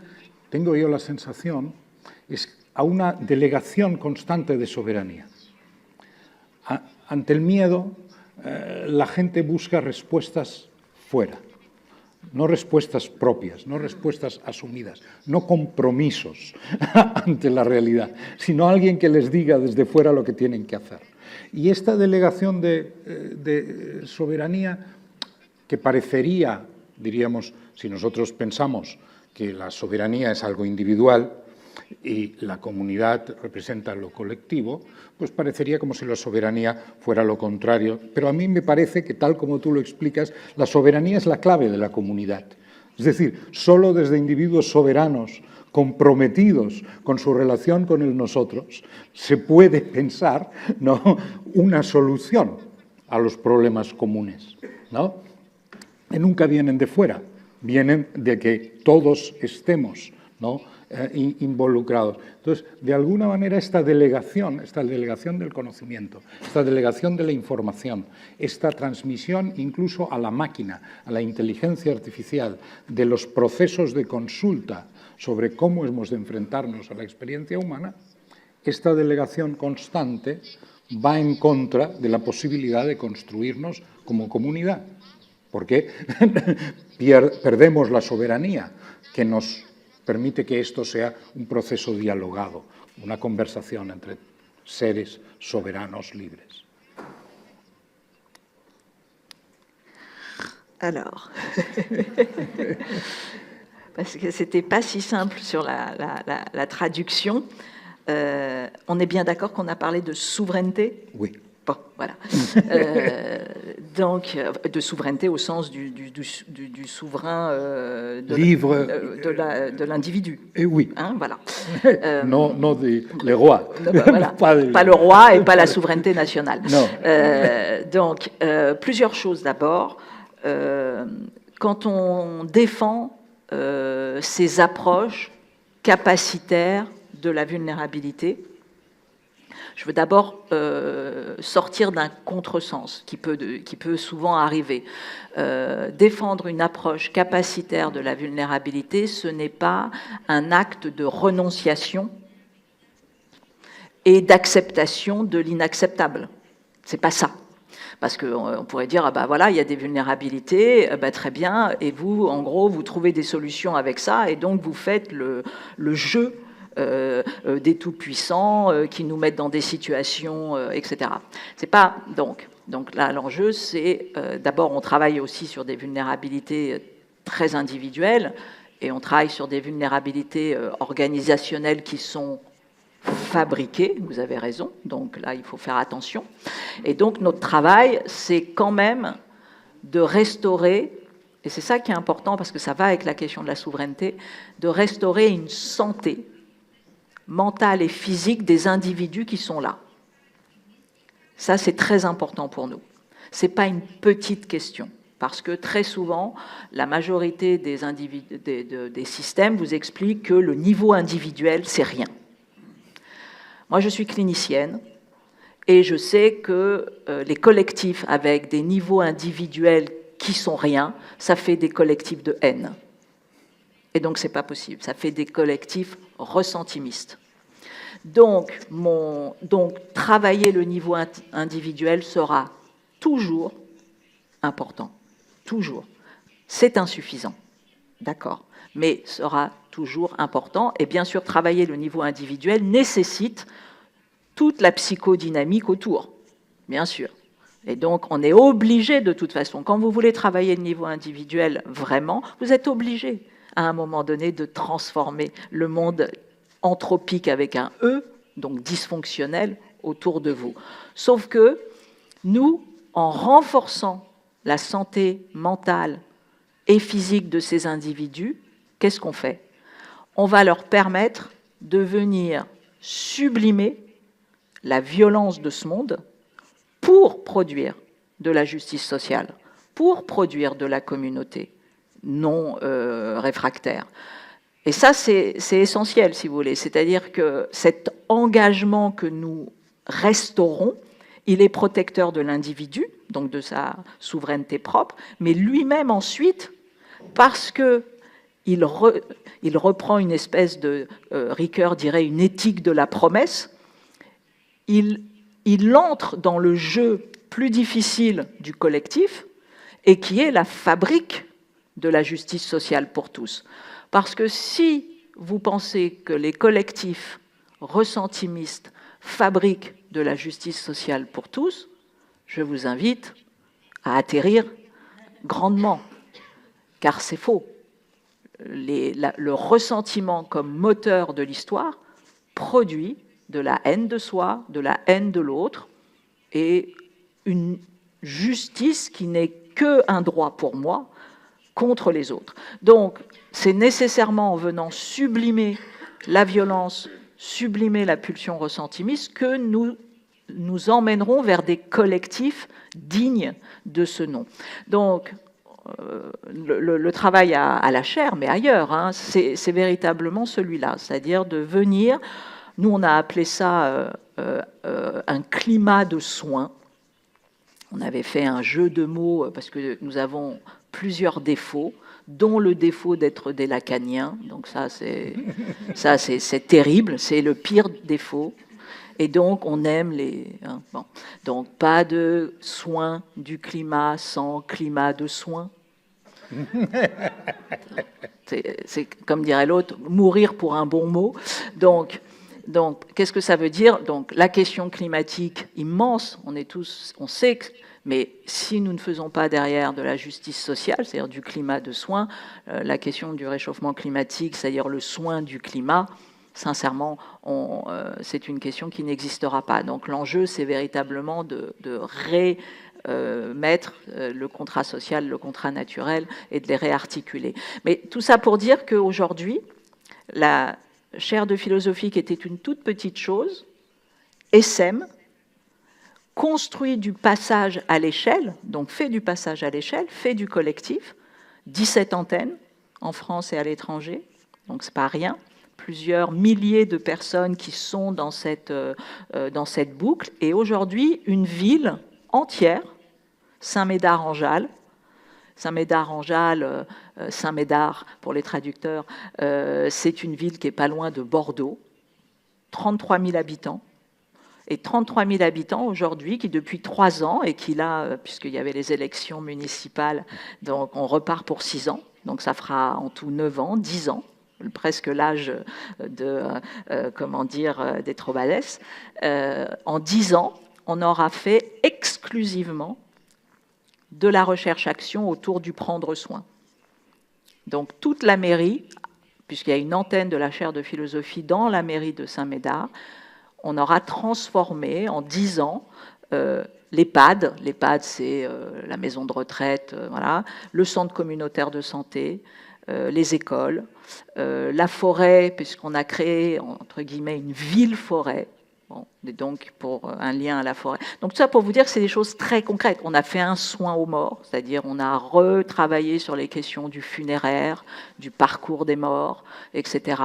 tengo yo la sensación, es a una delegación constante de soberanía. Ante el miedo, la gente busca respuestas fuera, no respuestas propias, no respuestas asumidas, no compromisos ante la realidad, sino alguien que les diga desde fuera lo que tienen que hacer. Y esta delegación de soberanía, que parecería, diríamos, si nosotros pensamos que la soberanía es algo individual y la comunidad representa lo colectivo, pues parecería como si la soberanía fuera lo contrario. Pero a mí me parece que, tal como tú lo explicas, la soberanía es la clave de la comunidad. Es decir, solo desde individuos soberanos, comprometidos con su relación con el nosotros, se puede pensar, ¿no?, una solución a los problemas comunes, ¿no? Y nunca vienen de fuera, vienen de que todos estemos, ¿no?, involucrados. Entonces, de alguna manera, esta delegación del conocimiento, esta delegación de la información, esta transmisión incluso a la máquina, a la inteligencia artificial, de los procesos de consulta sobre cómo hemos de enfrentarnos a la experiencia humana, esta delegación constante va en contra de la posibilidad de construirnos como comunidad, porque perdemos la soberanía que nos permite que esto sea un proceso dialogado, una conversación entre seres soberanos libres. Alors, parce que c'était pas si simple sur la traduction. On est bien d'accord qu'on a parlé de souveraineté? Oui. Bon, voilà. Donc, de souveraineté au sens du souverain libre de l'individu. Oui. Hein, voilà. Non, les rois. Voilà. Pas le roi et pas la souveraineté nationale. Non. Donc, plusieurs choses d'abord. Quand on défend ces approches capacitaires de la vulnérabilité, je veux d'abord sortir d'un contresens qui peut souvent arriver. Défendre une approche capacitaire de la vulnérabilité, ce n'est pas un acte de renonciation et d'acceptation de l'inacceptable. C'est pas ça. Parce qu'on pourrait dire, ah ben voilà, il y a des vulnérabilités, ben très bien, et vous, en gros, vous trouvez des solutions avec ça, et donc vous faites le jeu des tout-puissants qui nous mettent dans des situations, etc. C'est pas donc là l'enjeu, c'est d'abord on travaille aussi sur des vulnérabilités très individuelles et on travaille sur des vulnérabilités organisationnelles qui sont fabriquées. Vous avez raison. Donc là il faut faire attention. Et donc notre travail, c'est quand même de restaurer. Et c'est ça qui est important parce que ça va avec la question de la souveraineté, de restaurer une santé mentale et physique des individus qui sont là. Ça, c'est très important pour nous. Ce n'est pas une petite question, parce que très souvent, la majorité des systèmes vous expliquent que le niveau individuel, c'est rien. Moi, je suis clinicienne, et je sais que les collectifs avec des niveaux individuels qui sont rien, ça fait des collectifs de haine. Et donc, ce n'est pas possible. Ça fait des collectifs ressentimistes. Donc, travailler le niveau individuel sera toujours important. Toujours. C'est insuffisant. D'accord. Mais sera toujours important. Et bien sûr, travailler le niveau individuel nécessite toute la psychodynamique autour. Bien sûr. Et donc, on est obligé de toute façon. Quand vous voulez travailler le niveau individuel vraiment, vous êtes obligé à un moment donné de transformer le monde anthropique avec un E, donc dysfonctionnel, autour de vous. Sauf que nous, en renforçant la santé mentale et physique de ces individus, qu'est-ce qu'on fait? On va leur permettre de venir sublimer la violence de ce monde pour produire de la justice sociale, pour produire de la communauté non réfractaire. Et ça, c'est essentiel, si vous voulez. C'est-à-dire que cet engagement que nous restaurons, il est protecteur de l'individu, donc de sa souveraineté propre, mais lui-même ensuite, parce qu'il reprend une espèce de, Ricoeur dirait, une éthique de la promesse, il entre dans le jeu plus difficile du collectif et qui est la fabrique de la justice sociale pour tous. Parce que si vous pensez que les collectifs ressentimistes fabriquent de la justice sociale pour tous, je vous invite à atterrir grandement, car c'est faux. Le ressentiment comme moteur de l'histoire produit de la haine de soi, de la haine de l'autre, et une justice qui n'est qu'un droit pour moi, contre les autres. Donc, c'est nécessairement en venant sublimer la violence, sublimer la pulsion ressentimiste que nous emmènerons vers des collectifs dignes de ce nom. Donc, le travail à la chaire, mais ailleurs, hein, c'est véritablement celui-là, c'est-à-dire de venir, nous on a appelé ça un climat de soins. On avait fait un jeu de mots parce que nous avons plusieurs défauts, dont le défaut d'être des lacaniens. Donc ça c'est terrible, c'est le pire défaut. Et donc on aime les... Hein, bon. Donc pas de soins du climat sans climat de soins. C'est comme dirait l'autre, mourir pour un bon mot. Donc qu'est-ce que ça veut dire? Donc la question climatique immense, on sait que, mais si nous ne faisons pas derrière de la justice sociale, c'est-à-dire du climat de soins, la question du réchauffement climatique, c'est-à-dire le soin du climat, sincèrement, c'est une question qui n'existera pas. Donc l'enjeu, c'est véritablement de mettre le contrat social, le contrat naturel, et de les réarticuler. Mais tout ça pour dire qu'aujourd'hui, la chaire de philosophie, qui était une toute petite chose, essaime, construit du passage à l'échelle, donc fait du passage à l'échelle, fait du collectif, 17 antennes en France et à l'étranger, donc c'est pas rien, plusieurs milliers de personnes qui sont dans cette boucle, et aujourd'hui, une ville entière, Saint-Médard-en-Jalles, Saint-Médard-en-Jalles, Saint-Médard pour les traducteurs, c'est une ville qui est pas loin de Bordeaux, 33 000 habitants. Et 33 000 habitants aujourd'hui, qui depuis 3 ans, et qui là, puisqu'il y avait les élections municipales, donc on repart pour 6 ans, donc ça fera en tout 9 ans, 10 ans, presque l'âge des Trobades. En 10 ans, on aura fait exclusivement de la recherche-action autour du prendre soin. Donc toute la mairie, puisqu'il y a une antenne de la chaire de philosophie dans la mairie de Saint-Médard, on aura transformé en 10 ans l'EHPAD. L'EHPAD, c'est la maison de retraite, voilà, le centre communautaire de santé, les écoles, la forêt, puisqu'on a créé, entre guillemets, une ville-forêt. Bon, et donc, pour un lien à la forêt. Donc, tout ça pour vous dire que c'est des choses très concrètes. On a fait un soin aux morts, c'est-à-dire on a retravaillé sur les questions du funéraire, du parcours des morts, etc.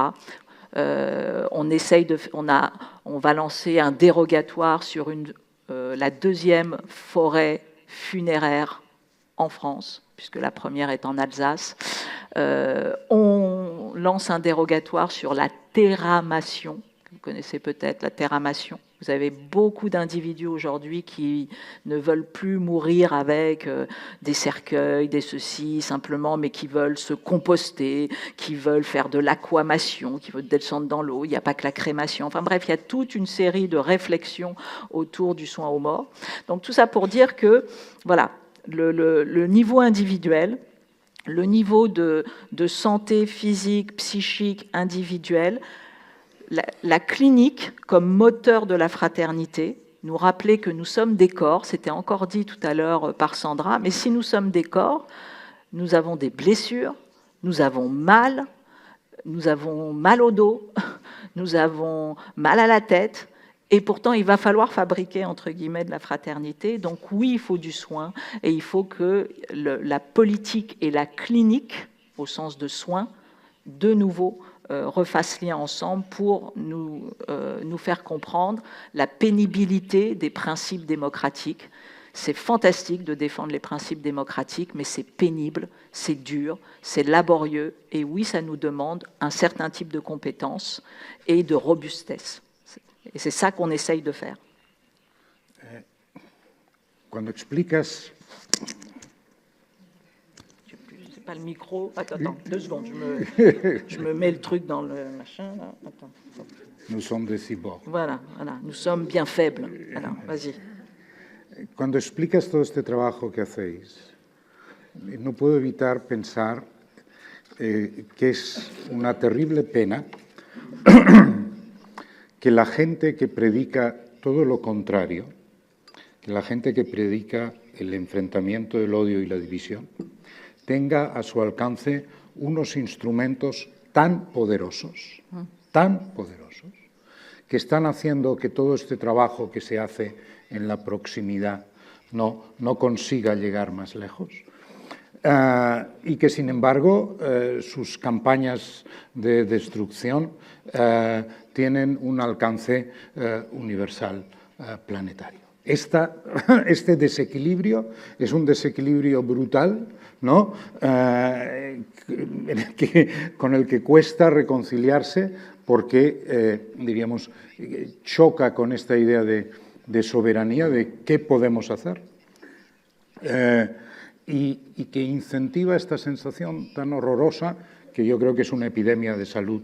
On va lancer un dérogatoire sur la deuxième forêt funéraire en France, puisque la première est en Alsace. On lance un dérogatoire sur la terramation. Vous connaissez peut-être la terramation. Vous avez beaucoup d'individus aujourd'hui qui ne veulent plus mourir avec des cercueils, des ceci, simplement, mais qui veulent se composter, qui veulent faire de l'aquamation, qui veulent descendre dans l'eau. Il n'y a pas que la crémation. Enfin bref, il y a toute une série de réflexions autour du soin aux morts. Donc tout ça pour dire que, voilà, le niveau individuel, le niveau de santé physique, psychique, individuelle, la clinique comme moteur de la fraternité, nous rappeler que nous sommes des corps, c'était encore dit tout à l'heure par Sandra, mais si nous sommes des corps, nous avons des blessures, nous avons mal au dos, nous avons mal à la tête, et pourtant il va falloir fabriquer, entre guillemets, de la fraternité. Donc oui, il faut du soin, et il faut que la politique et la clinique, au sens de soin, de nouveau, refassent lien ensemble pour nous faire comprendre la pénibilité des principes démocratiques. C'est fantastique de défendre les principes démocratiques, mais c'est pénible, c'est dur, c'est laborieux, et oui, ça nous demande un certain type de compétences et de robustesse. Et c'est ça qu'on essaye de faire. Quand explicas... Pas le micro. Attends, 2 secondes. Je me mets le truc dans le machin. Là. Attends. Nous sommes des cyborgs. Voilà. Nous sommes bien faibles. Alors, vas-y. Cuando explicas todo este trabajo que hacéis, no puedo evitar pensar que es una terrible pena que la gente que predica todo lo contrario, que la gente que predica el enfrentamiento, el odio y la división, tenga a su alcance unos instrumentos tan poderosos, que están haciendo que todo este trabajo que se hace en la proximidad no consiga llegar más lejos. Y que, sin embargo, sus campañas de destrucción tienen un alcance universal, planetario. Este desequilibrio es un desequilibrio brutal, ¿no? Con el que cuesta reconciliarse porque, diríamos, choca con esta idea de soberanía, de qué podemos hacer, y que incentiva esta sensación tan horrorosa que yo creo que es una epidemia de salud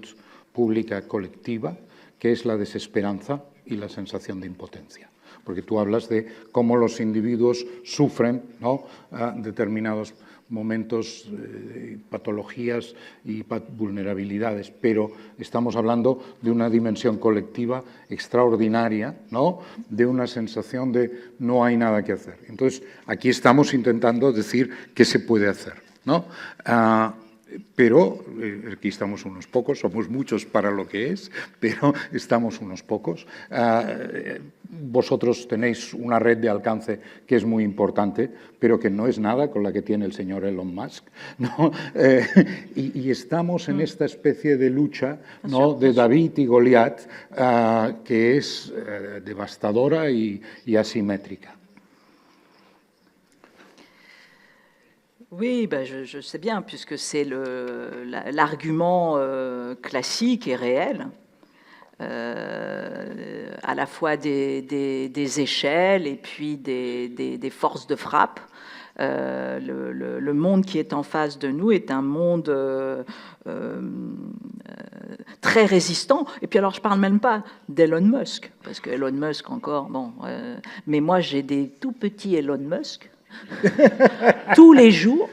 pública colectiva, que es la desesperanza y la sensación de impotencia. Porque tú hablas de cómo los individuos sufren, ¿no?, determinados momentos, patologías y vulnerabilidades, pero estamos hablando de una dimensión colectiva extraordinaria, ¿no?, de una sensación de no hay nada que hacer. Entonces, aquí estamos intentando decir qué se puede hacer, ¿no? Pero aquí estamos unos pocos, somos muchos para lo que es, pero estamos unos pocos. Vosotros tenéis una red de alcance que es muy importante, pero que no es nada con la que tiene el señor Elon Musk, ¿no? Y estamos en esta especie de lucha, ¿no?, de David y Goliat, que es devastadora y asimétrica. Oui, ben je sais bien, puisque c'est l'argument classique et réel, à la fois des échelles et puis des forces de frappe. Le monde qui est en face de nous est un monde très résistant. Et puis alors, je ne parle même pas d'Elon Musk, parce que Elon Musk encore, bon, mais moi j'ai des tout petits Elon Musk tous les jours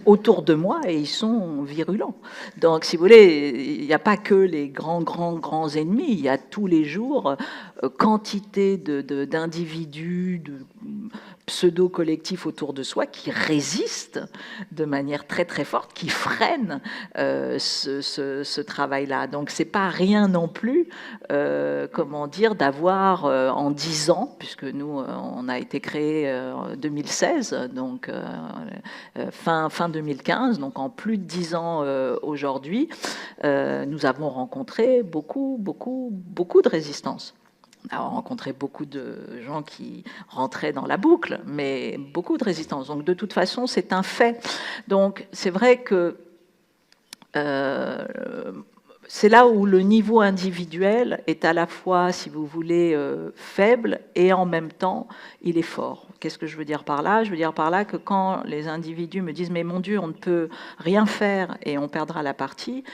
autour de moi et ils sont virulents. Donc, si vous voulez, il n'y a pas que les grands ennemis, il y a tous les jours quantité d'individus, de pseudo-collectifs autour de soi qui résistent de manière très très forte, qui freinent ce travail-là. Donc, c'est pas rien non plus, comment dire, d'avoir en 10 ans, puisque nous, on a été créé en 2016, donc fin 2015, donc en plus de 10 ans aujourd'hui, nous avons rencontré beaucoup de résistance. On a rencontré beaucoup de gens qui rentraient dans la boucle, mais beaucoup de résistance. Donc de toute façon, c'est un fait. Donc c'est vrai que c'est là où le niveau individuel est à la fois, si vous voulez, faible et en même temps, il est fort. Qu'est-ce que je veux dire par là? Je veux dire par là que quand les individus me disent « mais mon Dieu, on ne peut rien faire et on perdra la partie »,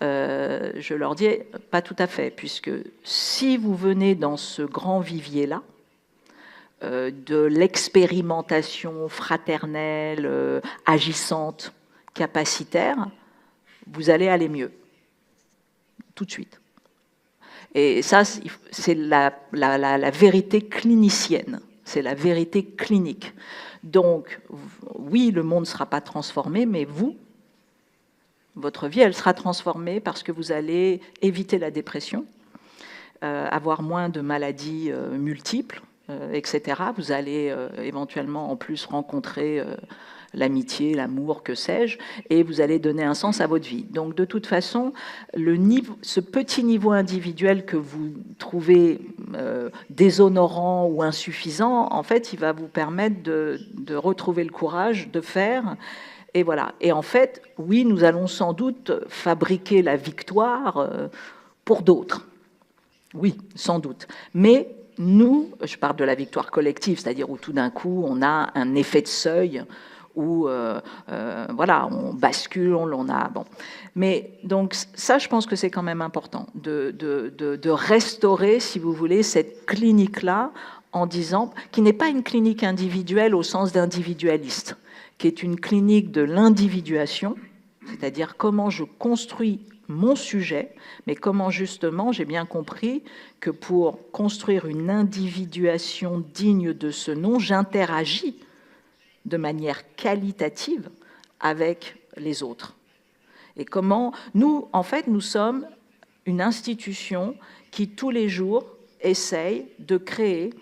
je leur dis « pas tout à fait, puisque si vous venez dans ce grand vivier-là, de l'expérimentation fraternelle, agissante, capacitaire, vous allez aller mieux. » Tout de suite. Et ça, c'est la vérité clinicienne, c'est la vérité clinique. Donc, oui, le monde ne sera pas transformé, mais vous, votre vie, elle sera transformée parce que vous allez éviter la dépression, avoir moins de maladies multiples, etc. Vous allez éventuellement en plus rencontrer l'amitié, l'amour, que sais-je, et vous allez donner un sens à votre vie. Donc, de toute façon, ce petit niveau individuel que vous trouvez déshonorant ou insuffisant, en fait, il va vous permettre de retrouver le courage de faire. Et voilà. Et en fait, oui, nous allons sans doute fabriquer la victoire pour d'autres. Oui, sans doute. Mais nous, je parle de la victoire collective, c'est-à-dire où tout d'un coup, on a un effet de seuil, où voilà, on bascule, on a... Bon. Mais donc ça, je pense que c'est quand même important de restaurer, si vous voulez, cette clinique-là en disant, qui n'est pas une clinique individuelle au sens d'individualiste, qui est une clinique de l'individuation, c'est-à-dire comment je construis mon sujet, mais comment justement, j'ai bien compris que pour construire une individuation digne de ce nom, j'interagis de manière qualitative avec les autres. Et comment nous, en fait, nous sommes une institution qui, tous les jours, essaye de créer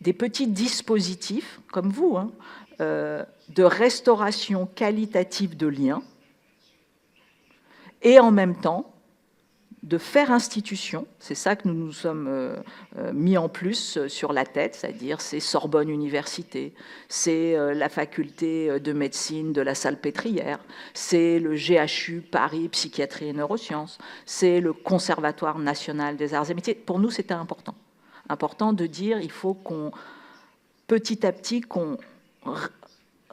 des petits dispositifs, comme vous, hein, de restauration qualitative de liens, et en même temps, de faire institution, c'est ça que nous nous sommes mis en plus sur la tête, c'est-à-dire c'est Sorbonne Université, c'est la faculté de médecine de la Salpêtrière, c'est le GHU Paris Psychiatrie et Neurosciences, c'est le Conservatoire national des arts et métiers. Pour nous, c'était important. Important de dire, il faut qu'on, petit à petit, qu'on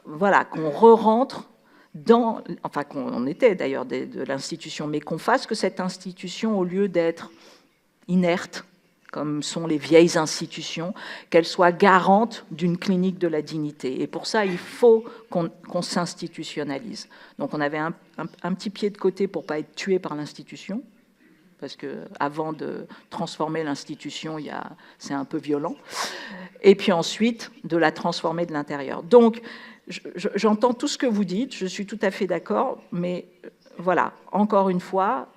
re-rentre dans, enfin qu'on était d'ailleurs de l'institution, mais qu'on fasse que cette institution, au lieu d'être inerte, comme sont les vieilles institutions, qu'elle soit garante d'une clinique de la dignité. Et pour ça, il faut qu'on s'institutionnalise. Donc on avait un petit pied de côté pour ne pas être tué par l'institution, parce qu'avant de transformer l'institution, c'est un peu violent. Et puis ensuite, de la transformer de l'intérieur. Donc, j'entends tout ce que vous dites, je suis tout à fait d'accord, mais voilà, encore une fois,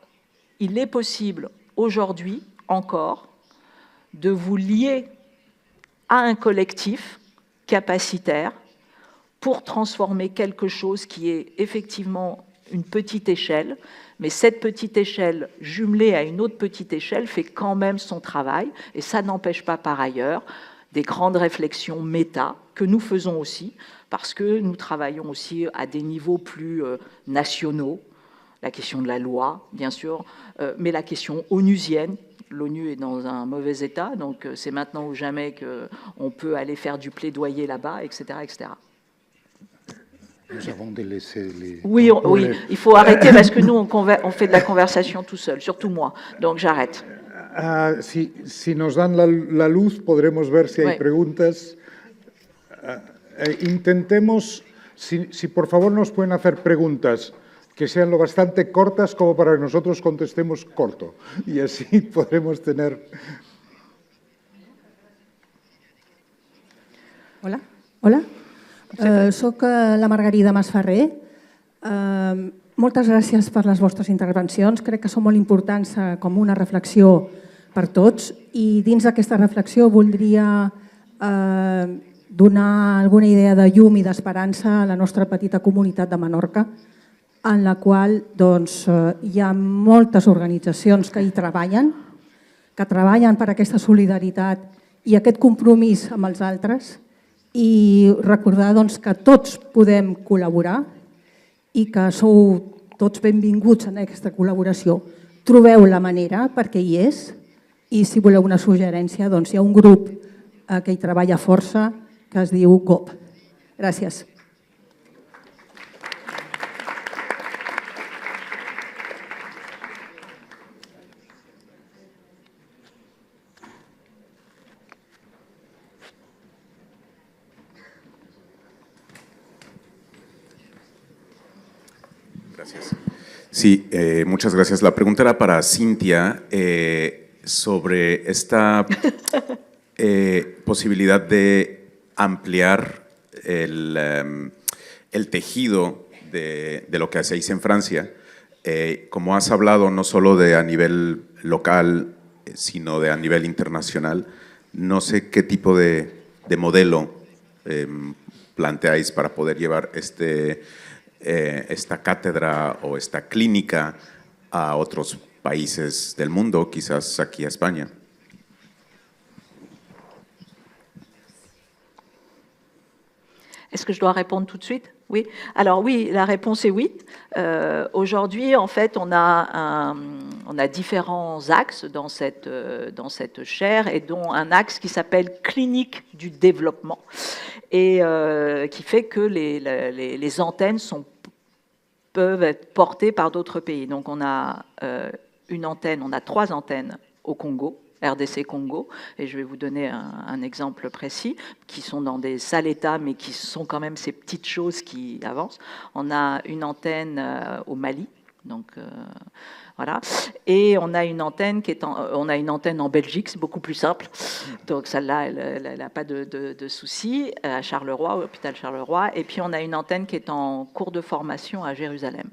il est possible aujourd'hui encore de vous lier à un collectif capacitaire pour transformer quelque chose qui est effectivement une petite échelle, mais cette petite échelle jumelée à une autre petite échelle fait quand même son travail, et ça n'empêche pas par ailleurs des grandes réflexions méta que nous faisons aussi, parce que nous travaillons aussi à des niveaux plus nationaux, la question de la loi, bien sûr, mais la question onusienne. L'ONU est dans un mauvais état, donc c'est maintenant ou jamais qu'on peut aller faire du plaidoyer là-bas, etc., etc. Nous avons délaissé les... Oui, il faut arrêter parce que nous, on fait de la conversation tout seul, surtout moi, donc j'arrête. Si nos dan la luz, podremos ver si hay preguntas. Intentemos, si por favor nos pueden hacer preguntas que sean lo bastante cortas como para que nosotros contestemos corto. Y así podremos tener... Hola. Hola. Soc la Margarida Masferrer. Moltes gràcies per les vostres intervencions. Crec que són molt importants com una reflexió per tots, i dins d'aquesta reflexió voldria donar alguna idea de llum i d'esperança a la nostra petita comunitat de Menorca, en la qual hi ha moltes organitzacions que hi treballen, per aquesta solidaritat i aquest compromís amb els altres, i recordar que tots podem col·laborar i que sou tots benvinguts en aquesta col·laboració. Trobeu la manera, perquè hi és, i si voleu una suggerència, hi ha un grup que hi treballa força que es diu GOP. Gràcies. Gracias. Sí, muchas gracias. La pregunta era para Cintia sobre esta posibilidad de ampliar el tejido de lo que hacéis en Francia. Como has hablado no solo de a nivel local, sino de a nivel internacional, no sé qué tipo de modelo planteáis para poder llevar esta cátedra o esta clínica a otros países del mundo, quizás aquí a España. Est-ce que je dois répondre tout de suite? Oui. Alors oui, la réponse est oui. Aujourd'hui, en fait, on a différents axes dans cette chaire, et dont un axe qui s'appelle clinique du développement, et qui fait que les antennes peuvent être portées par d'autres pays. Donc on a on a 3 antennes au Congo, RDC Congo, et je vais vous donner un exemple précis, qui sont dans des sales états, mais qui sont quand même ces petites choses qui avancent. On a une antenne au Mali, donc Voilà. Et on a une antenne en Belgique, c'est beaucoup plus simple. Donc celle-là, elle n'a pas de souci, à Charleroi, au hôpital Charleroi. Et puis on a une antenne qui est en cours de formation à Jérusalem.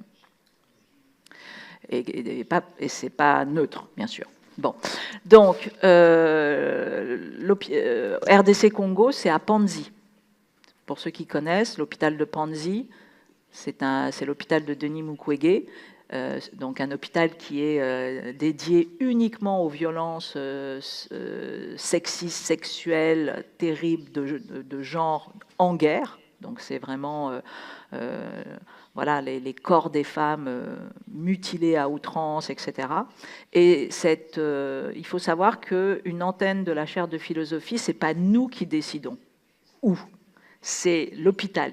Et c'est pas neutre, bien sûr. Bon, donc RDC Congo, c'est à Panzi. Pour ceux qui connaissent, l'hôpital de Panzi, c'est l'hôpital de Denis Mukwege, donc un hôpital qui est dédié uniquement aux violences sexistes, sexuelles, terribles de genre en guerre. Donc c'est vraiment voilà, les corps des femmes mutilés à outrance, etc. Et il faut savoir qu'une antenne de la chaire de philosophie, ce n'est pas nous qui décidons où. C'est l'hôpital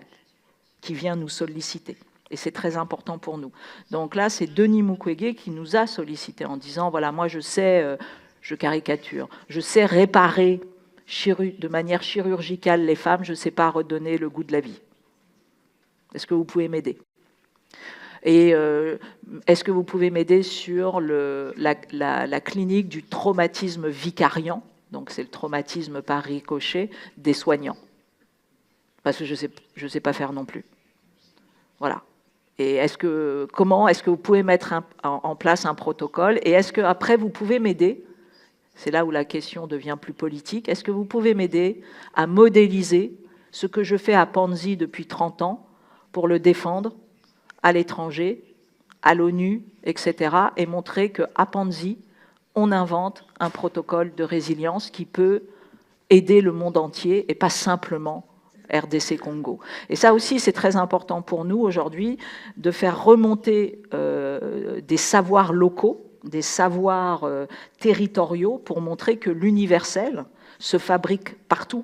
qui vient nous solliciter. Et c'est très important pour nous. Donc là, c'est Denis Mukwege qui nous a sollicité en disant, voilà, moi je sais, je caricature, je sais réparer de manière chirurgicale les femmes, je ne sais pas redonner le goût de la vie. Est-ce que vous pouvez m'aider ? Et est-ce que vous pouvez m'aider sur la clinique du traumatisme vicariant ? Donc c'est le traumatisme par ricochet des soignants. Parce que je sais pas faire non plus. Voilà. Et comment est-ce que vous pouvez mettre en place un protocole ? Et est-ce qu'après, vous pouvez m'aider ? C'est là où la question devient plus politique. Est-ce que vous pouvez m'aider à modéliser ce que je fais à Panzi depuis 30 ans pour le défendre à l'étranger, à l'ONU, etc. et montrer qu'à Panzi, on invente un protocole de résilience qui peut aider le monde entier et pas simplement RDC Congo. Et ça aussi, c'est très important pour nous aujourd'hui de faire remonter des savoirs locaux, des savoirs territoriaux pour montrer que l'universel se fabrique partout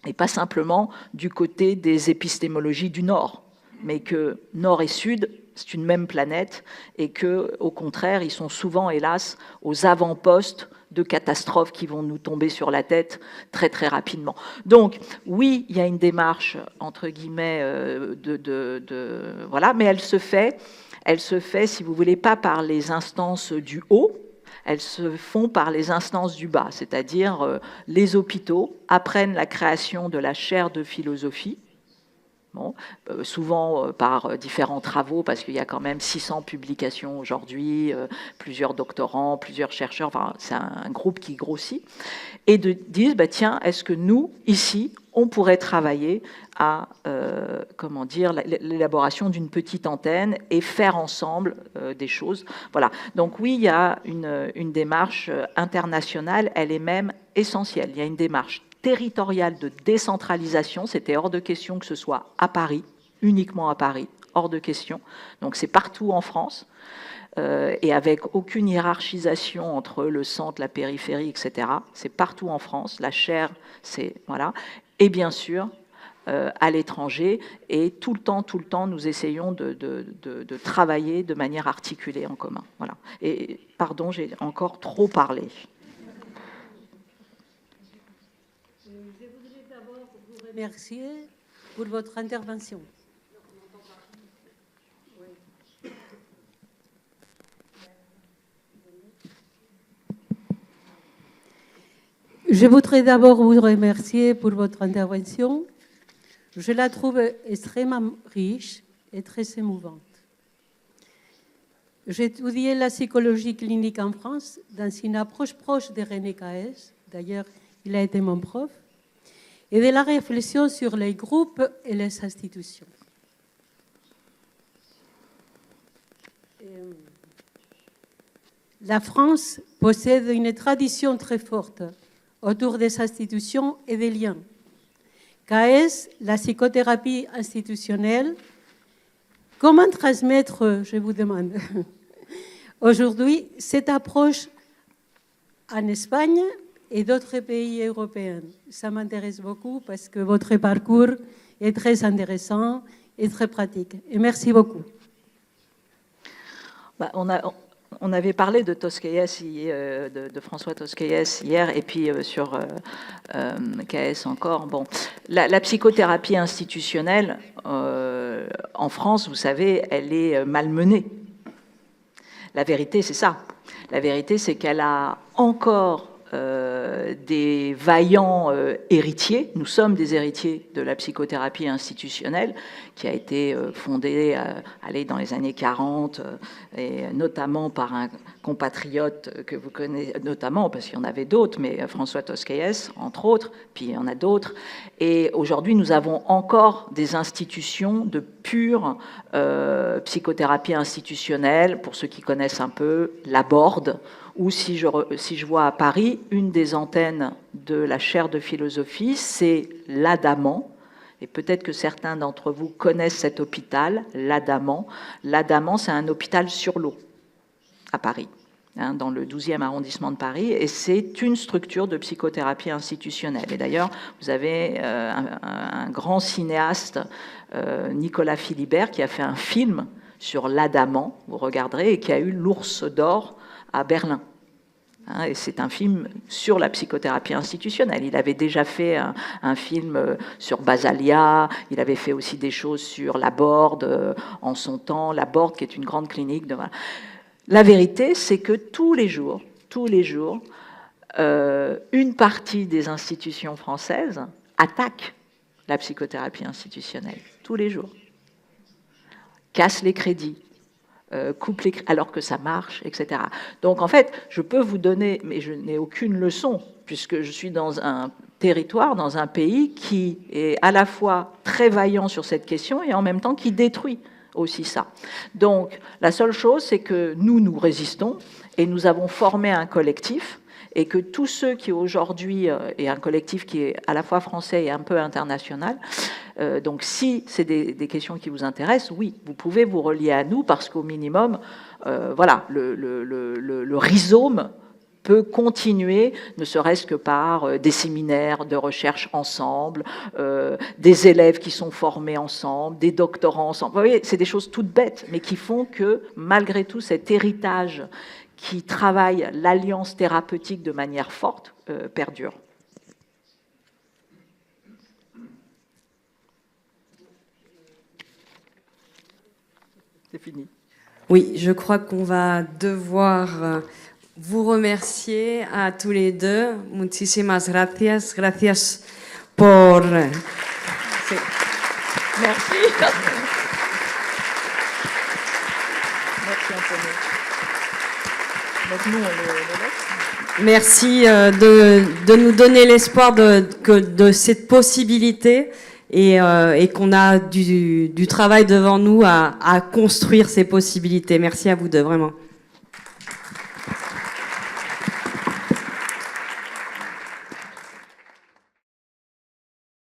et pas simplement du côté des épistémologies du Nord, mais que Nord et Sud, c'est une même planète et que, au contraire, ils sont souvent, hélas, aux avant-postes de catastrophes qui vont nous tomber sur la tête très très rapidement. Donc oui, il y a une démarche entre guillemets voilà, mais elle se fait, si vous voulez, pas par les instances du haut, elles se font par les instances du bas, c'est-à-dire les hôpitaux apprennent la création de la chaire de philosophie. Bon, souvent par différents travaux, parce qu'il y a quand même 600 publications aujourd'hui, plusieurs doctorants, plusieurs chercheurs, enfin, c'est un groupe qui grossit, et disent, bah, tiens, est-ce que nous, ici, on pourrait travailler à l'élaboration d'une petite antenne et faire ensemble des choses. Voilà. Donc oui, il y a une démarche internationale, elle est même essentielle. Il y a une démarche territoriale de décentralisation, c'était hors de question que ce soit à Paris, uniquement à Paris, hors de question. Donc c'est partout en France, et avec aucune hiérarchisation entre le centre, la périphérie, etc. C'est partout en France, la chaire, c'est... Voilà. Et bien sûr, à l'étranger, et tout le temps, nous essayons de travailler de manière articulée en commun. Voilà. Et pardon, j'ai encore trop parlé. Merci pour votre intervention. Je voudrais d'abord vous remercier pour votre intervention. Je la trouve extrêmement riche et très émouvante. J'ai étudié la psychologie clinique en France dans une approche proche de René Caës. D'ailleurs, il a été mon prof. Et de la réflexion sur les groupes et les institutions. La France possède une tradition très forte autour des institutions et des liens. Caës, la psychothérapie institutionnelle, comment transmettre, je vous demande, aujourd'hui, cette approche en Espagne et d'autres pays européens? Ça m'intéresse beaucoup parce que votre parcours est très intéressant et très pratique. Et merci beaucoup. Bah, on avait parlé de Tosquelles, de François Tosquelles hier, et puis sur Caës encore. Bon, la psychothérapie institutionnelle, en France, vous savez, elle est malmenée. La vérité, c'est ça. La vérité, c'est qu'elle a encore des vaillants héritiers. Nous sommes des héritiers de la psychothérapie institutionnelle qui a été fondée dans les années 40 et notamment par un compatriote que vous connaissez, notamment parce qu'il y en avait d'autres, mais François Tosquelles, entre autres, puis il y en a d'autres. Et aujourd'hui, nous avons encore des institutions de pure psychothérapie institutionnelle, pour ceux qui connaissent un peu, la Borde, ou si je vois à Paris, une des antennes de la chaire de philosophie, c'est l'Adamant. Et peut-être que certains d'entre vous connaissent cet hôpital, l'Adamant. L'Adamant, c'est un hôpital sur l'eau, à Paris, hein, dans le 12e arrondissement de Paris, et c'est une structure de psychothérapie institutionnelle. Et d'ailleurs, vous avez un grand cinéaste, Nicolas Philibert, qui a fait un film sur l'Adamant, vous regarderez, et qui a eu l'Ours d'Or à Berlin. Hein, et c'est un film sur la psychothérapie institutionnelle. Il avait déjà fait un film sur Basalia, il avait fait aussi des choses sur la Borde en son temps, la Borde qui est une grande clinique. Voilà. La vérité, c'est que tous les jours, une partie des institutions françaises attaque la psychothérapie institutionnelle, tous les jours. Casse les crédits. Coupe les, alors que ça marche, etc. Donc en fait, je peux vous donner, mais je n'ai aucune leçon, puisque je suis dans un territoire, dans un pays qui est à la fois très vaillant sur cette question et en même temps qui détruit aussi ça. Donc la seule chose, c'est que nous résistons et nous avons formé un collectif et que tous ceux qui aujourd'hui, et un collectif qui est à la fois français et un peu international, donc si c'est des questions qui vous intéressent, oui, vous pouvez vous relier à nous parce qu'au minimum, voilà, le rhizome peut continuer, ne serait-ce que par des séminaires de recherche ensemble, des élèves qui sont formés ensemble, des doctorants ensemble. Vous voyez, c'est des choses toutes bêtes, mais qui font que malgré tout cet héritage qui travaille l'alliance thérapeutique de manière forte, perdure. C'est fini. Oui, je crois qu'on va devoir vous remercier à tous les deux. Muchísimas gracias. Gracias por... Merci. Merci Antonio. Donc nous, on le laisse. Merci de nous donner l'espoir de cette possibilité et qu'on a du travail devant nous à construire ces possibilités. Merci à vous deux, vraiment.